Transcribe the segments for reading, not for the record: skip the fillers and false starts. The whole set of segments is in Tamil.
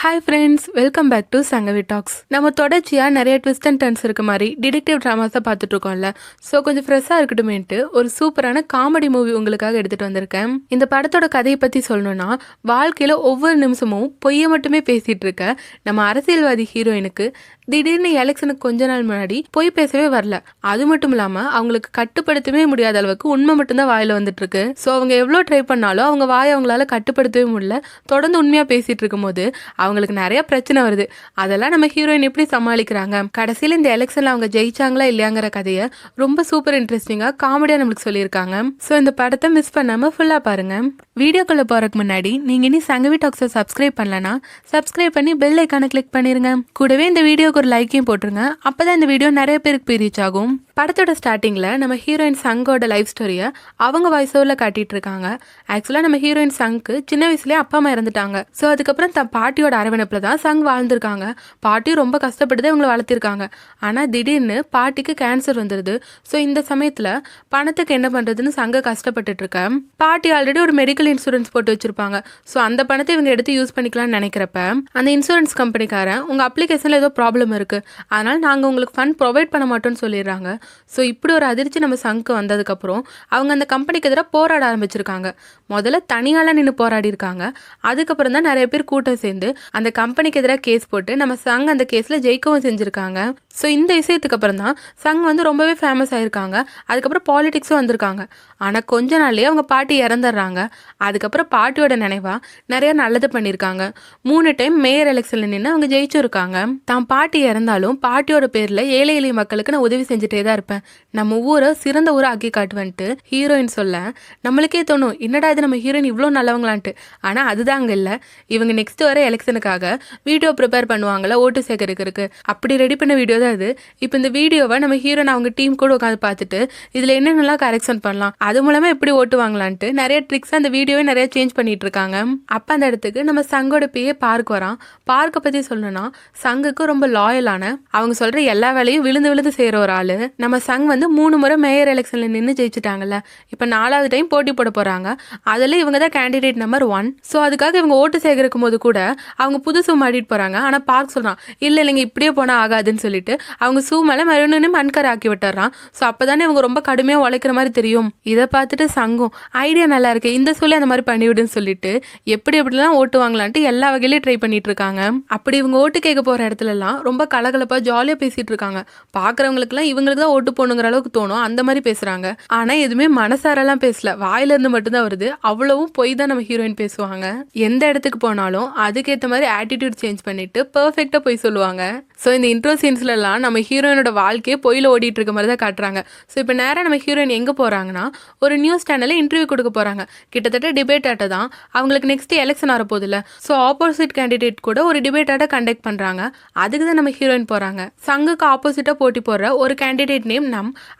Hi friends, welcome back to Sangavi talks. நம்ம தொடர்ச்சியாக நிறைய ட்விஸ்ட் அண்ட் டர்ன்ஸ் இருக்க மாதிரி டிடெக்டிவ் ட்ராமாஸை பார்த்துட்டு இருக்கோம்ல. ஸோ கொஞ்சம் ஃப்ரெஷ்ஷாக இருக்கட்டுமேன்ட்டு ஒரு சூப்பரான காமெடி மூவி உங்களுக்காக எடுத்துகிட்டு வந்திருக்கேன். இந்த படத்தோட கதையை பற்றி சொல்லணும்னா, வாழ்க்கையில் ஒவ்வொரு நிமிஷமும் பொய்யை மட்டுமே பேசிகிட்டு இருக்க நம்ம அரசியல்வாதி ஹீரோயினுக்கு திடீர்னு எலெக்ஷனுக்கு கொஞ்ச நாள் முன்னாடி பொய் பேசவே வரல. அது மட்டும் இல்லாமல் அவங்களுக்கு கட்டுப்படுத்தவே முடியாத அளவுக்கு உண்மை மட்டும்தான் வாயில் வந்துட்டு இருக்கு. ஸோ அவங்க எவ்வளோ ட்ரை பண்ணாலும் அவங்க வாயை அவங்களால கட்டுப்படுத்தவே முடியல. தொடர்ந்து உண்மையாக பேசிகிட்டு இருக்கும் போது அவங்களுக்கு நிறைய பிரச்சனை வருது. அதெல்லாம் நம்ம ஹீரோயின் எப்படி சமாளிக்கிறாங்க, கடைசியில் இந்த எலெக்ஷன்ல அவங்க ஜெயிச்சாங்களா இல்லையாங்கிற கதையை ரொம்ப சூப்பர் இன்ட்ரெஸ்டிங்கா காமெடியா நம்மளுக்கு சொல்லியிருக்காங்க. ஸோ இந்த படத்தை மிஸ் பண்ணாம ஃபுல்லா பாருங்க. வீடியோக்குள்ள போறதுக்கு முன்னாடி நீங்க இனி சங்கவி டாக்ஸை சப்ஸ்கிரைப் பண்ணலனா சப்ஸ்கிரைப் பண்ணி பெல் ஐக்கானை கிளிக் பண்ணிருங்க. கூடவே இந்த வீடியோக்கு ஒரு லைக்கையும் போட்டுருங்க. அப்பதான் இந்த வீடியோ நிறைய பேருக்கு ரீச் ஆகும். படத்தோட ஸ்டார்டிங்ல நம்ம ஹீரோயின் சங்கோட லைஃப் ஸ்டோரியை அவங்க வாய்ஸ் ஓவர்ல காட்டிட்டு இருக்காங்க. ஆக்சுவலா நம்ம ஹீரோயின் சங்கு சின்ன வயசுலயே அப்பா அம்மா இறந்துட்டாங்க. ஸோ அதுக்கப்புறம் தன் பாட்டியோட அரவணைப்புல தான் சங் வாழ்ந்திருக்காங்க. பாட்டியும் ரொம்ப கஷ்டப்பட்டு இவங்களை வளர்த்திருக்காங்க. ஆனா திடீர்னு பாட்டிக்கு கேன்சர் வந்துருது. ஸோ இந்த சமயத்துல பணத்துக்கு என்ன பண்றதுன்னு சங்க கஷ்டப்பட்டுட்டு இருக்க, பாட்டி ஆல்ரெடி ஒரு மெடிக்கல் இன்சூரன்ஸ் போட்டு வச்சிருப்பாங்க. ஸோ அந்த பணத்தை இவங்க எடுத்து யூஸ் பண்ணிக்கலாம்னு நினைக்கிறப்ப அந்த இன்சூரன்ஸ் கம்பெனிக்காரன் உங்க அப்ளிகேஷன்ல ஏதோ ப்ராப்ளம் இருக்கு, அதனால நாங்க உங்களுக்கு ஃபண்ட் ப்ரொவைட் பண்ண மாட்டோம்னு சொல்லிடுறாங்க. ஸோ இப்படி ஒரு அதிர்ச்சி நம்ம சங்கு வந்ததுக்கப்புறம் அவங்க அந்த கம்பெனிக்கு எதிராக போராட ஆரம்பிச்சிருக்காங்க. முதல்ல தனியால நின்று போராடி இருக்காங்க. அதுக்கப்புறம் தான் நிறைய பேர் கூட்டம் சேர்ந்து அந்த கம்பெனிக்கு எதிராக கேஸ் போட்டு நம்ம சங் அந்த கேஸ்ல ஜெயிக்கவும் செஞ்சிருக்காங்க. ஸோ இந்த விஷயத்துக்கு அப்புறம் தான் சங் வந்து ரொம்பவே ஃபேமஸ் ஆயிருக்காங்க. அதுக்கப்புறம் பாலிடிக்ஸும் வந்திருக்காங்க. ஆனால் கொஞ்ச நாள்லயே அவங்க பாட்டி இறந்துடுறாங்க. அதுக்கப்புறம் பாட்டியோட நினைவா நிறைய நல்லது பண்ணியிருக்காங்க. 3 டைம் மேயர் எலெக்ஷன்ல நின்று அவங்க ஜெயிச்சிருக்காங்க. தான் பாட்டி இறந்தாலும் பாட்டியோட பேர்ல ஏழை எளிய மக்களுக்கு நான் உதவி செஞ்சுட்டே தான் இருப்பேன், நம்ம ஊரை சிறந்த ஊரை ஆக்கி காட்டுவேன்ட்டு ஹீரோயின் சொல்ல நம்மளுக்கே தோணும், என்னடா இது நம்ம ஹீரோயின் இவ்வளோ நல்லவங்களான்ட்டு. ஆனால் அதுதான் அங்கே இல்லை. இவங்க நெக்ஸ்ட் வர எலெக்ஷனுக்காக வீடியோ ப்ரிப்பேர் பண்ணுவாங்கல்ல ஓட்டு சேகரிக்கிறதுக்கு, அப்படி ரெடி பண்ண வீடியோ தான் இது. இப்போ இந்த வீடியோவை நம்ம ஹீரோயின் அவங்க டீம் கூட உட்காந்து பார்த்துட்டு இதில் என்னென்னலாம் கரெக்ஷன் பண்ணலாம், அது மூலமாக எப்படி ஓட்டு வாங்கலான்ட்டு நிறைய ட்ரிக்ஸ் அந்த வீடியோவை நிறைய சேஞ்ச் பண்ணிட்டு இருக்காங்க. அப்போ அந்த இடத்துக்கு நம்ம சங்கோட பேயே பார்க் வரான். பார்க்கை பற்றி சொல்லணும்னா சங்குக்கு ரொம்ப லாயலான, அவங்க சொல்கிற எல்லா வேலையும் விழுந்து விழுந்து செய்கிற ஒரு ஆள். நம்ம சங் வந்து 3 முறை மேயர் எலெக்ஷனில் நின்று ஜெயிச்சிட்டாங்கல்ல. இப்போ 4வது டைம் போட்டி போட போகிறாங்க. அதில் இவங்க தான் கேண்டிடேட் நம்பர் 1. ஸோ அதுக்காக இவங்க ஓட்டு சேகரிக்கும் போது கூட அவங்க புது சூ மாட்டிட்டு போகிறாங்க. ஆனால் பார்க் சொல்கிறான், இல்லை இல்லைங்க இப்படியே போனால் ஆகாதுன்னு சொல்லிட்டு அவங்க சூ மேலே மறுபடியும் மண்கரை ஆக்கி விட்டுறான். ஸோ அப்போ தானே இவங்க ரொம்ப கடுமையாக உழைக்கிற மாதிரி தெரியும். இதை பார்த்துட்டு சங்கும் ஐடியா நல்லா இருக்கு, இந்த சொல்லி அந்த மாதிரி பண்ணிவிடுன்னு சொல்லிட்டு எப்படிலாம் ஓட்டு வாங்கலான்ட்டு எல்லா வகையிலையும் ட்ரை பண்ணிட்டு இருக்காங்க. அப்படி இவங்க ஓட்டு கேட்க போகிற இடத்துலலாம் ரொம்ப கலகலப்பாக ஜாலியாக பேசிட்டு இருக்காங்க. பார்க்குறவங்களுக்குலாம் இவங்களுக்கு தான் ஓட்டு போகணுங்கிற அளவுக்கு தோணும், அந்த மாதிரி பேசுகிறாங்க. ஆனால் எதுவுமே மனசாரெல்லாம் பேசல, வாயிலிருந்து மட்டும்தான் வருது. அவ்வளவும் பொய் தான் நம்ம ஹீரோயின் பேசுவாங்க. எந்த இடத்துக்கு போனாலும் அதுக்கேற்ற மாதிரி ஆட்டிடியூட் சேஞ்ச் பண்ணிட்டு பர்ஃபெக்டாக போய் சொல்லுவாங்க. ஸோ இந்த இன்ட்ரோ சீன்ஸ்லாம் நம்ம ஹீரோயினோட வாழ்க்கையே பொய்யில் ஓடிட்டு இருக்க மாதிரி தான் காட்டுறாங்க. ஸோ இப்போ நேராக நம்ம ஹீரோயின் எங்கே போகிறாங்கன்னா ஒரு நியூஸ் சேனலில் இன்டர்வியூ கொடுக்க போகிறாங்க. கிட்டத்தட்ட டிபேட் ஆட்ட தான் அவங்களுக்கு நெக்ஸ்ட் எலெக்ஷன் வரப்போதில்ல. ஸோ ஆப்போசிட் கேண்டிடேட் கூட ஒரு டிபேட் ஆட்ட கண்டக்ட் பண்ணுறாங்க. அதுக்கு தான் நம்ம ஹீரோயின் போகிறாங்க. சங்குக்கு ஆப்போசிட்டாக போட்டி போடுற ஒரு கேண்டிடேட் நேம்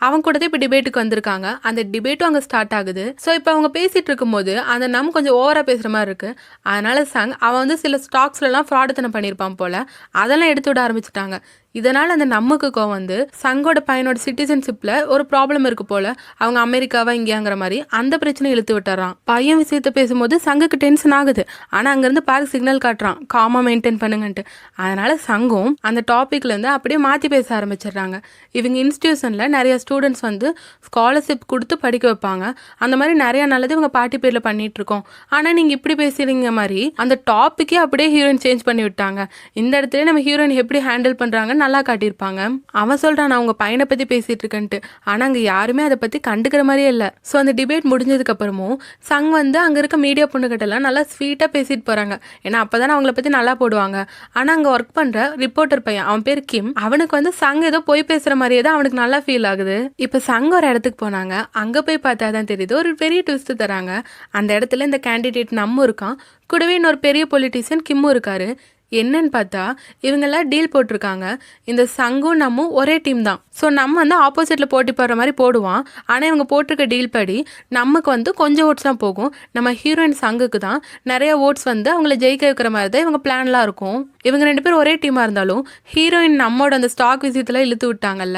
அவங்க கூட தான் இப்போ டிபேட்டுக்கு வந்திருக்காங்க. அந்த டிபேட்டும் அங்கே ஸ்டார்ட் ஆகுது. ஸோ இப்போ அவங்க பேசிட்டு இருக்கும்போது அந்த கொஞ்சம் ஓவரா பேசுற மாதிரி இருக்கு. அதனால சங் அவன் வந்து சில ஸ்டாக்ஸ்லாம் ஃப்ராடுத்தனம் பண்ணியிருப்பான் போல, அதெல்லாம் எடுத்து விட ஆரம்பிச்சிட்டாங்க. இதனால அந்த நமக்கு கோவம் வந்து சங்கோட பையனோட சிட்டிசன்ஷிப்ல ஒரு ப்ராப்ளம் இருக்கு போல, அவங்க அமெரிக்காவா இங்கேங்கிற மாதிரி அந்த பிரச்சனை இழுத்து விட்டுறான். பையன் விஷயத்த பேசும்போது சங்குக்கு டென்ஷன் ஆகுது. ஆனா அங்கிருந்து பார்க் சிக்னல் காட்டுறான், காமா மெயின்டைன் பண்ணுங்கன்ட்டு. அதனால சங்கும் அந்த டாபிக்ல இருந்து அப்படியே மாத்தி பேச ஆரம்பிச்சிடுறாங்க. இவங்க இன்ஸ்டிடியூஷன்ல நிறைய ஸ்டூடெண்ட்ஸ் வந்து ஸ்காலர்ஷிப் கொடுத்து படிக்க வைப்பாங்க. அந்த மாதிரி நிறைய நல்லது இவங்க பாட்டி பேர்ல பண்ணிட்டு இருக்கோம். ஆனா நீங்க இப்படி பேசுறீங்க மாதிரி அந்த டாபிக்கே அப்படியே ஹீரோயின் சேஞ்ச் பண்ணி விட்டாங்க. இந்த இடத்துல நம்ம ஹீரோயின் எப்படி ஹேண்டில் பண்றாங்க நல்லா காட்டியிருப்பாங்க. அவன் சொல்றான், நான் உங்க பையனை பத்தி பேசிட்டு இருக்கேன்ட்டு. ஆனா அங்க யாருமே அதை பத்தி கண்டுக்கிற மாதிரியே இல்ல. ஸோ அந்த டிபேட் முடிஞ்சதுக்கு அப்புறமும் சங் வந்து அங்க இருக்க மீடியா பொண்ணுகிட்டலாம் நல்லா ஸ்வீட்டா பேசிட்டு போறாங்க. ஏன்னா அப்பதானே அவங்கள பத்தி நல்லா போடுவாங்க. ஆனா அங்க ஒர்க் பண்ற ரிப்போர்ட்டர் பையன், அவன் பேர் கிம், அவனுக்கு வந்து சங் ஏதோ போய் பேசுற மாதிரியே தான் அவனுக்கு நல்லா ஃபீல் ஆகுது. இப்ப சங் ஒரு இடத்துக்கு போனாங்க. அங்க போய் பார்த்தா தான் தெரியுது ஒரு பெரிய ட்விஸ்ட் தராங்க. அந்த இடத்துல இந்த கேண்டிடேட் நம்ம இருக்கான், கூடவே இன்னொரு பெரிய பொலிட்டீஷியன் கிம்மும் இருக்காரு. என்னன்னு பார்த்தா இவங்கெல்லாம் டீல் போட்டிருக்காங்க. இந்த சங்கும் நம்மும் ஒரே டீம் தான். ஸோ நம்ம வந்து ஆப்போசிட்ல போட்டி போடுற மாதிரி போடுவான். ஆனால் இவங்க போட்டிருக்க டீல் படி நமக்கு வந்து கொஞ்சம் ஓட்ஸ் தான் போகும். நம்ம ஹீரோயின் சங்குக்கு தான் நிறைய ஓட்ஸ் வந்து அவங்கள ஜெயிக்க வைக்கிற மாதிரி தான் இவங்க பிளான்லாம் இருக்கும். இவங்க 2 பேரும் ஒரே டீமா இருந்தாலும் ஹீரோயின் நம்மோட அந்த ஸ்டாக் விஷயத்துல இழுத்து விட்டாங்கல்ல,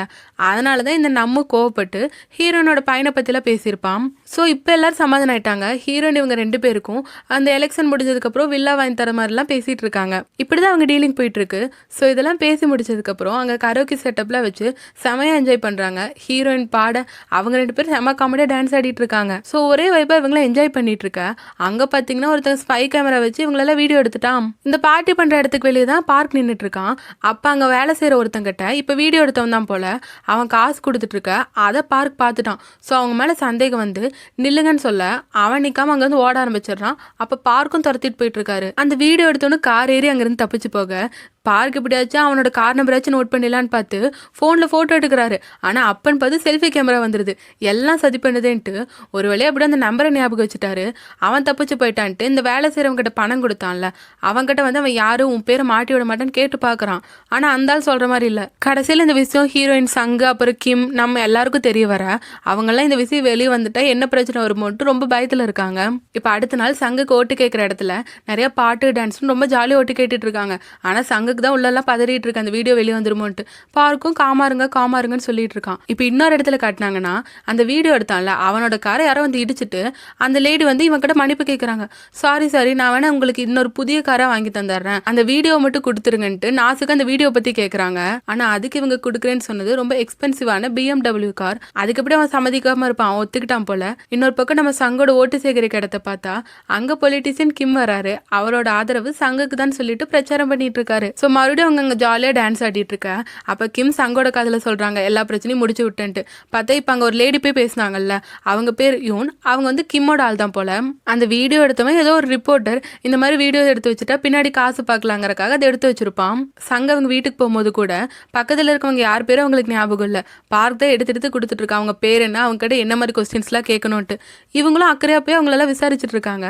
அதனாலதான் இந்த நம்ம கோவப்பட்டு ஹீரோயினோட பையனை பத்திலாம் பேசியிருப்பான். ஸோ இப்போ எல்லாரும் சமாதானம் ஆயிட்டாங்க. ஹீரோயின் இவங்க 2 பேருக்கும் அந்த எலெக்ஷன் முடிஞ்சதுக்கு அப்புறம் வில்லா வாங்கி தர மாதிரிலாம் பேசிட்டு இருக்காங்க. இப்படிதான் அவங்க டீலிங் போயிட்டு இருக்கு. ஸோ இதெல்லாம் பேசி முடிச்சதுக்கு அப்புறம் அங்க கரோக்கி செட்டப்ல வச்சு செமையா என்ஜாய் பண்றாங்க. ஹீரோயின் பாட அவங்க 2 பேரும் செம காமெடியா டான்ஸ் ஆடிட்டு இருக்காங்க. ஸோ ஒரே வைப்பா இவங்களாம் என்ஜாய் பண்ணிட்டு இருக்க அங்க பாத்தீங்கன்னா ஒருத்தங்க ஸ்பை கேமரா வச்சு இவங்களெல்லாம் வீடியோ எடுத்துட்டான். இந்த பார்ட்டி பண்ற இடத்துக்கு வெளியே தான் பார்க் நின்றுட்டு இருக்கான். அப்ப அங்க வேலை செய்யற ஒருத்தங்கிட்ட இப்ப வீடியோ எடுத்தவன் தான் போல அவன் காசு கொடுத்துட்டு இருக்க அதை பார்க் பார்த்துட்டான். ஸோ அவங்க மேல சந்தேகம் வந்து நில்லுங்கன்னு சொல்ல அவன் நிக்காம அங்க வந்து ஓட ஆரம்பிச்சிடறான். அப்ப பார்க்கும் துரத்திட்டு போயிட்டு இருக்காரு. அந்த வீடியோ எடுத்தோன்னு கார் ஏறி அங்கிருந்து தப்பிச்சு போக பார்க் எப்படியாச்சும் அவனோட கார் நம்பராச்சும் நோட் பண்ணிடலான்னு பார்த்து ஃபோனில் ஃபோட்டோ எடுக்கிறாரு. ஆனால் அப்பன்னு பார்த்து செல்ஃபி கேமரா வந்துடுது. எல்லாம் சதி பண்ணுதுன்ட்டு ஒரு வழியாக அப்படி அந்த நம்பரை ஞாபகம் வச்சுட்டாரு. அவன் தப்பிச்சு போயிட்டான்ட்டு இந்த வேலை செய்கிறவங்ககிட்ட பணம் கொடுத்தான்ல அவன்கிட்ட வந்து அவன் யாரும் உன் பேரை மாட்டி விட மாட்டான்னு கேட்டு பார்க்குறான். ஆனால் அந்த ஆள் சொல்கிற மாதிரி இல்லை. கடைசியில் இந்த விஷயம் ஹீரோயின் சங்கு அப்புறம் கிம் நம்ம எல்லாருக்கும் தெரிய வர அவங்கெல்லாம் இந்த விஷயம் வெளியே வந்துட்டா என்ன பிரச்சனை வருமோட்டு ரொம்ப பயத்தில் இருக்காங்க. இப்போ அடுத்த நாள் சங்குக்கு ஓட்டு கேட்குற இடத்துல நிறைய பாட்டு டான்ஸ்னு ரொம்ப ஜாலியாக ஓட்டு கேட்டுட்டு இருக்காங்க. ஆனால் சங்குக்கு தான் உள்ளெல்லாம் பதறிட்டு இருக்கு அந்த வீடியோ வெளியே வந்துருமோன்ட்டு. பார்க்கும் காமாருங்கன்னு சொல்லிட்டு இருக்கான். இப்போ இன்னொரு இடத்துல காட்டினாங்கன்னா அந்த வீடியோ எடுத்தான்ல அவனோட காரை யாரோ வந்து இடிச்சிட்டு அந்த லேடி வந்து இவன் கிட்ட மன்னிப்பு கேட்குறாங்க. சாரி நான் வேணா உங்களுக்கு இன்னொரு புதிய காரை வாங்கி தந்துடுறேன், அந்த வீடியோ மட்டும் கொடுத்துருங்கன்ட்டு நாசுக்கு அந்த வீடியோ பத்தி கேட்குறாங்க. ஆனா அதுக்கு இவங்க கொடுக்குறேன்னு சொன்னது ரொம்ப எக்ஸ்பென்சிவான BMW கார். அதுக்கு எப்படி அவன் சம்மதிக்காம இருப்பான், அவன் ஒத்துக்கிட்டான் போல. இன்னொரு பக்கம் நம்ம சங்கோட ஓட்டு சேகரிக்க இடத்த பார்த்தா அங்க பொலிட்டிஷியன் கிம் வராரு. அவரோட ஆதரவு சங்குக்கு தான் சொல்லிட்டு பிரச்சாரம் பண்ணிட்டு இருக்காரு. ஸோ மறுபடியும் அவங்க அங்கே ஜாலியாக டான்ஸ் ஆடிட்டு இருக்க அப்போ கிம் சங்கோட காதில் சொல்கிறாங்க எல்லா பிரச்சனையும் முடிச்சு விட்டுன்ட்டு. பார்த்தா இப்போ அங்கே ஒரு லேடி போய் பேசினாங்கல்ல அவங்க பேர் யூன். அவங்க வந்து கிம்மோட ஆள் தான் போல. அந்த வீடியோ எடுத்தவன் ஏதோ ஒரு ரிப்போர்ட்டர் இந்த மாதிரி வீடியோ எடுத்து வச்சுட்டா பின்னாடி காசு பார்க்கலாங்கிறக்காக அதை எடுத்து வச்சிருப்பான். சங்க அவங்க வீட்டுக்கு போகும்போது கூட பக்கத்தில் இருக்கவங்க யார் பேரும் அவங்களுக்கு ஞாபகம் இல்லை. பார்க் தான் எடுத்து கொடுத்துட்டு இருக்காங்க அவங்க பேர் என்ன அவங்க கிட்ட என்ன மாதிரி கொஸ்டின்ஸ்லாம் கேட்கணும்ட்டு. இவங்களும் அக்கறையா போய் அவங்களெல்லாம் விசாரிச்சுட்டு இருக்காங்க.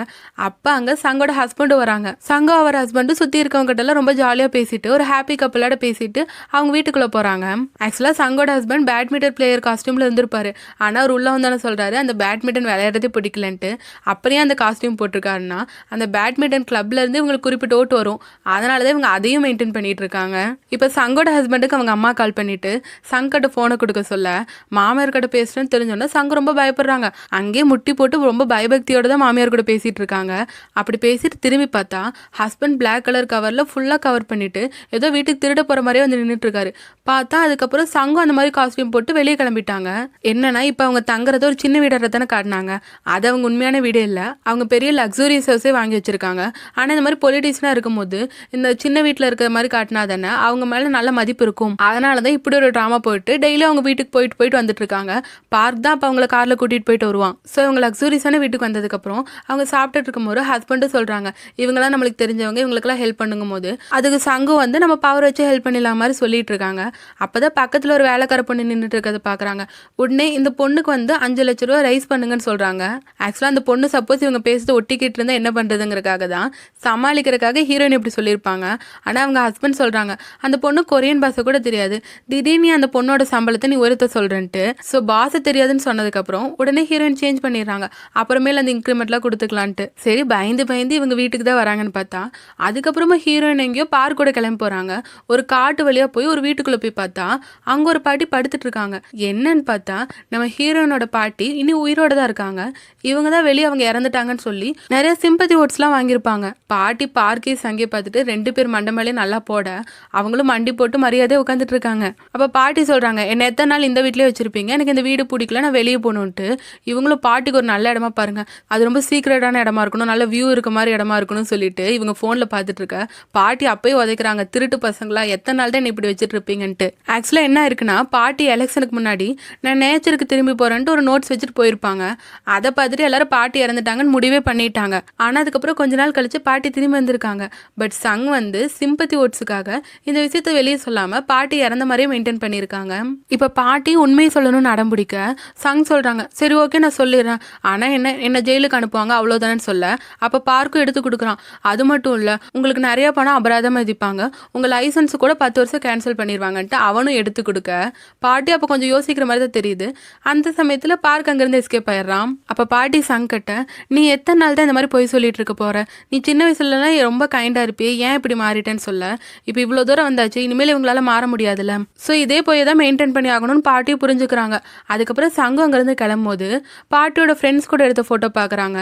அப்போ அங்கே சங்கோட ஹஸ்பண்டு வராங்க. சங்கம் அவர் ஹஸ்பண்டு சுற்றி இருக்கவங்க கிட்ட எல்லாம் ரொம்ப ஜாலியாக பேசிட்டு ஒரு ஹாப்பி கப்பலோட பேசிட்டு அவங்க வீட்டுக்குள்ள போறாங்க. ஆக்சுவலா சங்கோட ஹஸ்பண்ட் பேட்மிண்டன் பிளேயர் காஸ்டியூம்ல இருந்திருப்பாரு. ஆனா அவர் உள்ள வந்தானே சொல்றாரு அந்த பேட்மிண்டன் விளையாடுறதே பிடிக்கலன்ட்டு. அப்படியே அந்த காஸ்டியூம் போட்டிருக்காருன்னா அந்த பேட்மிண்டன் கிளப்ல இருந்து இவங்களுக்கு குறிப்பிட்ட ஓட்டு வரும். அதனாலதான் இவங்க அதையும் மெயின்டைன் பண்ணிட்டு இருக்காங்க. இப்ப சங்கோட ஹஸ்பண்டுக்கு அவங்க அம்மா கால் பண்ணிட்டு சங்கிட்ட போனை கொடுக்க சொல்ல மாமியார் கிட்ட பேசுறேன்னு தெரிஞ்சோன்னா சங்க ரொம்ப பயப்படுறாங்க. அங்கேயே முட்டி போட்டு ரொம்ப பயபக்தியோட தான் மாமியார் கூட பேசிட்டு இருக்காங்க. அப்படி பேசிட்டு திரும்பி பார்த்தா ஹஸ்பண்ட் பிளாக் கலர் கவர்ல ஃபுல்லா கவர் பண்ணிட்டு ஏதோ வீட்டுக்கு திருட போற மாதிரியே வந்து நின்றுட்டு இருக்காரு. பார்த்தா அதுக்கப்புறம் சங்கம் அந்த மாதிரி காஸ்டியூம் போட்டு வெளியே கிளம்பிட்டாங்க. என்னன்னா இப்ப அவங்க தங்குறத ஒரு சின்ன வீடை தானே காட்டினாங்க. அது அவங்க உண்மையான வீடே இல்லை. அவங்க பெரிய லக்ஸூரியஸ் ஹவுஸே வாங்கி வச்சிருக்காங்க. ஆனா இந்த மாதிரி பொலிட்டிஷனா இருக்கும்போது இந்த சின்ன வீட்டுல இருக்கிற மாதிரி காட்டினா தானே அவங்க மேல நல்ல மதிப்பு இருக்கும். அதனாலதான் இப்படி ஒரு டிராமா போயிட்டு டெய்லி அவங்க வீட்டுக்கு போயிட்டு வந்துட்டு இருக்காங்க. பார்க் தான் அப்ப அவங்கள கார்ல கூட்டிட்டு போயிட்டு வருவான். ஸோ இவங்க லக்ஸூரியஸான வீட்டுக்கு வந்ததுக்கு அப்புறம் அவங்க சாப்பிட்டுட்டு இருக்கும்போது ஹஸ்பண்டு சொல்றாங்க இவங்கெல்லாம் நம்மளுக்கு தெரிஞ்சவங்க இவங்களுக்கெல்லாம் ஹெல்ப் பண்ணுங்கும் போது அதுக்கு சங்கம் வந்து நம்ம பவர் வச்சு ஹெல்ப் பண்ணிடலாம் மாதிரி சொல்லிட்டு இருக்காங்க. அப்பதான் பக்கத்துல ஒரு வேலைக்கார பொண்ணு நின்றுட்டு இருக்கிறத பாக்குறாங்க. உடனே இந்த பொண்ணுக்கு வந்து 5 லட்சம் ரூபாய் ரைஸ் பண்ணுங்கன்னு சொல்றாங்க. ஆக்சுவலா அந்த பொண்ணு சப்போஸ் இவங்க பேசுறது ஒட்டிக்கிட்டு இருந்தா என்ன பண்றதுங்கிறதுக்காக தான் சமாளிக்கிறதுக்காக ஹீரோயின் இப்படி சொல்லியிருப்பாங்க. ஆனா அவங்க ஹஸ்பண்ட் சொல்றாங்க அந்த பொண்ணு கொரியன் பாஷை கூட தெரியாது, திடீர்னு அந்த பொண்ணோட சம்பளத்தை நீ உயர்த்த சொல்றேன்ட்டு. ஸோ பாஷை தெரியாதுன்னு சொன்னதுக்கு அப்புறம் உடனே ஹீரோயின் சேஞ்ச் பண்ணிடுறாங்க. அப்புறமேல அந்த இன்க்ரிமெண்ட்லாம் கொடுத்துக்கலான்ட்டு. சரி பயந்து இவங்க வீட்டுக்கு தான் வராங்கன்னு பார்த்தா அதுக்கப்புறமா ஹீரோயின் எங்கேயோ பார்க் கூட கிளம்பி போறாங்க. ஒரு காட்டு வழியா போய் ஒரு வீட்டுக்குள்ள போய் பார்த்தா அங்க ஒரு பாட்டி படுத்துட்டு இருக்காங்க. என்னன்னு பார்த்தா நம்ம ஹீரோயினோட பாட்டி இனி உயிரோட தான் இருக்காங்க. இவங்க தான் வெளியே அவங்க இறந்துட்டாங்கன்னு சொல்லி நிறைய சிம்பத்தி ஓட்ஸ் எல்லாம் வாங்கியிருப்பாங்க. பாட்டி பார்க்கே சங்கே பார்த்துட்டு 2 பேர் மண்டை மேலே நல்லா போட அவங்களும் மண்டி போட்டு மரியாதையை உட்காந்துட்டு இருக்காங்க. அப்ப பாட்டி சொல்றாங்க என்ன எத்தனை நாள் இந்த வீட்லயே வச்சிருப்பீங்க, எனக்கு இந்த வீடு பிடிக்கல, நான் வெளியே போகணுன்ட்டு. இவங்களும் பாட்டிக்கு ஒரு நல்ல இடமா பாருங்க, அது ரொம்ப சீக்கிரட்டான இடமா இருக்கணும், நல்ல வியூ இருக்க மாதிரி இடமா இருக்கணும்னு சொல்லிட்டு இவங்க போன்ல பார்த்துட்டு இருக்க பாட்டி அப்பயே உதைக்கிறாங்க, திருட்டு பசங்களா எத்தனை நாள் தான் இப்படி வச்சுட்டு இருப்பீங்கன்ட்டு. ஆக்சுவலா என்ன இருக்குன்னா பாட்டி எலெக்ஷனுக்கு முன்னாடி நான் நேச்சருக்கு திரும்பி போறேன்ட்டு ஒரு நோட்ஸ் வச்சுட்டு போயிருப்பாங்க. அதை பார்த்துட்டு எல்லாரும் பாட்டி இறந்துட்டாங்கன்னு முடிவே பண்ணிட்டாங்க. ஆனா அதுக்கப்புறம் கொஞ்ச நாள் கழிச்சு பாட்டி திரும்பி வந்திருக்காங்க. பட் சங் வந்து சிம்பத்தி ஓட்ஸுக்காக இந்த விஷயத்த வெளியே சொல்லாம பாட்டி இறந்த மாதிரியே மெயின்டைன் பண்ணியிருக்காங்க. இப்ப பாட்டி உண்மையை சொல்லணும்னு அடம் பிடிக்க சங் சொல்றாங்க சரி ஓகே நான் சொல்லிடுறேன், ஆனா என்ன ஜெயிலுக்கு அனுப்புவாங்க அவ்வளவுதானு சொல்ல அப்ப பார்க்கும் எடுத்து கொடுக்குறான். அது மட்டும் இல்ல உங்களுக்கு நிறைய பணம் அபராதம் மதிப்பாங்க, பண்ணிடுவாங்க, உங்கள் லைசன்ஸு கூட 10 வருஷம் கேன்சல் பண்ணிடுவாங்கன்ட்டு அவனும் எடுத்து கொடுக்க பாட்டி அப்போ கொஞ்சம் யோசிக்கிற மாதிரி தான் தெரியுது. அந்த சமயத்தில் பார்க் அங்கேருந்து எஸ்கேப் ஆயிடுறான். அப்போ பாட்டி சங்கட்ட, நீ எத்தனை நாள் தான் இந்த மாதிரி பொய் சொல்லிட்டு இருக்க போற? நீ சின்ன வயசுலலாம் ரொம்ப கைண்டாக இருப்பியே, ஏன் இப்படி மாறிட்டேன்னு சொல்ல, இப்போ இவ்வளோ தூரம் வந்தாச்சு, இனிமேல் இவங்களால மாற முடியாதுல்ல, ஸோ இதே போய் தான் மெயின்டைன் பண்ணி ஆகணும்னு பாட்டியும் புரிஞ்சுக்கிறாங்க. அதுக்கப்புறம் சங்கம் அங்கேருந்து கிளம்பும்போது பாட்டியோட ஃப்ரெண்ட்ஸ் கூட எடுத்த ஃபோட்டோ பார்க்குறாங்க.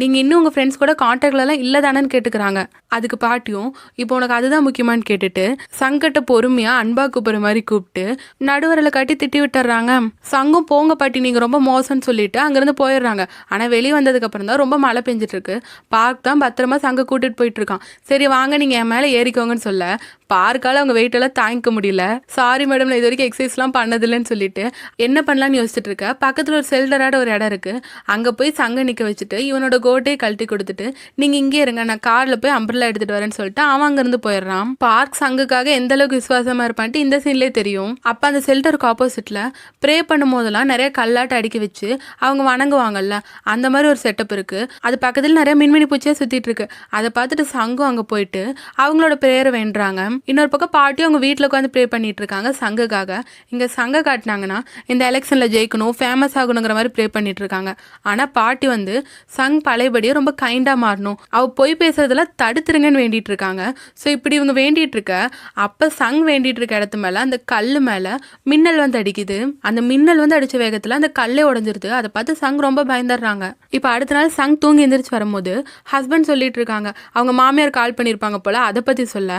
நீங்கள் இன்னும் உங்கள் ஃப்ரெண்ட்ஸ் கூட கான்டாக்ட்லலாம் இல்லை தானேன்னு கேட்டுக்கிறாங்க. அதுக்கு பாட்டியும் இப்போ உனக்கு அதுதான் முக்கியமானு கேட்டுட்டு சங்கட்ட பொறுமையாக அன்பா கூப்பிட்ற மாதிரி கூப்பிட்டு நடுவரில் காட்டி திட்டி விட்டுறாங்க. சங்கம் போங்க பாட்டி நீங்கள் ரொம்ப மோசம்னு சொல்லிட்டு அங்கேருந்து போயிடுறாங்க. ஆனால் வெளியே வந்ததுக்கப்புறம் தான் ரொம்ப மழை பெஞ்சிட்டு இருக்கு. பார்க் தான் பத்திரமா சங்கம் கூட்டிட்டு போயிட்டு இருக்கான். சரி வாங்க நீங்கள் என் மேலே ஏறிக்கோங்கன்னு சொல்ல பார்க்கால அவங்க வெயிட்டெல்லாம் தாங்கிக்க முடியல. சாரி மேடம், நான் இது வரைக்கும் எக்ஸசைஸ்லாம் பண்ணதில்லைன்னு சொல்லிட்டு என்ன பண்ணலான்னு யோசிச்சுட்டு இருக்க. பக்கத்தில் ஒரு செல்டராட ஒரு இடம் இருக்குது, அங்கே போய் சங்க நிற்க வச்சுட்டு இவனோட கோட்டையை கழட்டி கொடுத்துட்டு நீங்கள் இங்கே இருங்க, நான் காரில் போய் அம்பர்லா எடுத்துகிட்டு வரேன்னு சொல்லிட்டு அவன் அங்கேருந்து போயிடுறான். பார்க் சங்குக்காக எந்த அளவுக்கு விசுவாசமாக இருப்பான்ட்டு இந்த சீன்லேயே தெரியும். அப்போ அந்த செல்டருக்கு ஆப்போசிட்டில் ப்ரே பண்ணும் போதெல்லாம் நிறைய கல்லாட்டை அடுக்கி வச்சு அவங்க வணங்குவாங்கல்ல, அந்த மாதிரி ஒரு செட்டப் இருக்குது. அது பக்கத்தில் நிறைய மின்மினி பூச்சியாக சுற்றிட்டு இருக்கு. அதை பார்த்துட்டு சங்கம் அங்கே போயிட்டு அவங்களோட ப்ரேயரை வேண்டுறாங்க. இன்னொரு பக்கம் பாட்டி அவங்க வீட்டில் உட்காந்து ப்ரே பண்ணிட்டு இருக்காங்க சங்குக்காக. இங்கே சங்க காட்டினாங்கன்னா இந்த எலெக்ஷனில் ஜெயிக்கணும், ஃபேமஸ் ஆகணுங்கிற மாதிரி ப்ரே பண்ணிட்டு இருக்காங்க. ஆனால் பாட்டி வந்து சங் பழையபடியே ரொம்ப கைண்டாக மாறணும், அவள் பொய் பேசுறதுல தடுத்துருங்கன்னு வேண்டிட்டு இருக்காங்க. ஸோ இப்படி இவங்க வேண்டிட்டு இருக்க அப்போ சங் வேண்டிட்டு இருக்க இடத்து மேலே அந்த கல் மேலே மின்னல் வந்து அடிக்குது. அந்த மின்னல் வந்து அடித்த வேகத்தில் அந்த கல்லே உடஞ்சிருது. அதை பார்த்து சங் ரொம்ப பயந்துடுறாங்க. இப்போ அடுத்த நாள் சங் தூங்கி எந்திரிச்சு வரும்போது ஹஸ்பண்ட் சொல்லிட்டு இருக்காங்க அவங்க மாமியார் கால் பண்ணியிருப்பாங்க போல, அதை பற்றி சொல்ல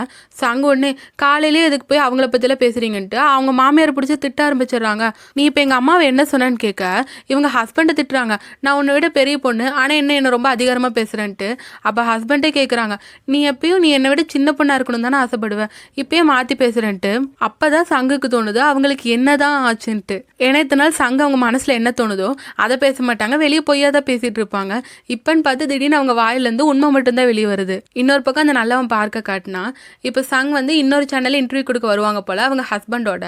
சங் உடனே காலையிலேயே எதுக்கு போய் அவங்கள பற்றிலாம் பேசுறீங்கன்ட்டு அவங்க மாமியார் பிடிச்சி திட்ட ஆரம்பிச்சிடுறாங்க. நீ இப்போ எங்கள் அம்மாவை என்ன சொன்னான்னு கேட்க இவங்க ஹஸ்பண்டை திட்டுறாங்க, நான் உன்னை விட பெரிய பொண்ணு ஆனால் என்ன ரொம்ப அதிகாரமாக பேசுகிறேன்ட்டு. அப்போ ஹஸ்பண்டே கேட்குறாங்க, நீ எப்பயும் நீ என்னை விட சின்ன பொண்ணாக இருக்கணும் தானே ஆசைப்படுவேன், இப்பயே மாற்றி பேசுகிறேன்ட்டு. அப்போ தான் சங்குக்கு தோணுது அவங்களுக்கு என்னதான் ஆச்சுன்ட்டு. ஏன்னா இத்தனை நாள் சங்கு அவங்க மனசில் என்ன தோணுதோ அதை பேச மாட்டாங்க, வெளியே பொய்யா தான் பேசிகிட்டு இருப்பாங்க. இப்போன்னு பார்த்து திடீர்னு அவங்க வாயிலேருந்து உண்மை மட்டும்தான் வெளியே வருது. இன்னொரு பக்கம் அந்த நல்லவன் பார்க்க காட்டினா இப்போ சங் வந்து இன்னொரு சேனலில் இன்டர்வியூ கொடுக்க வருவாங்க போல் அவங்க ஹஸ்பண்டோட.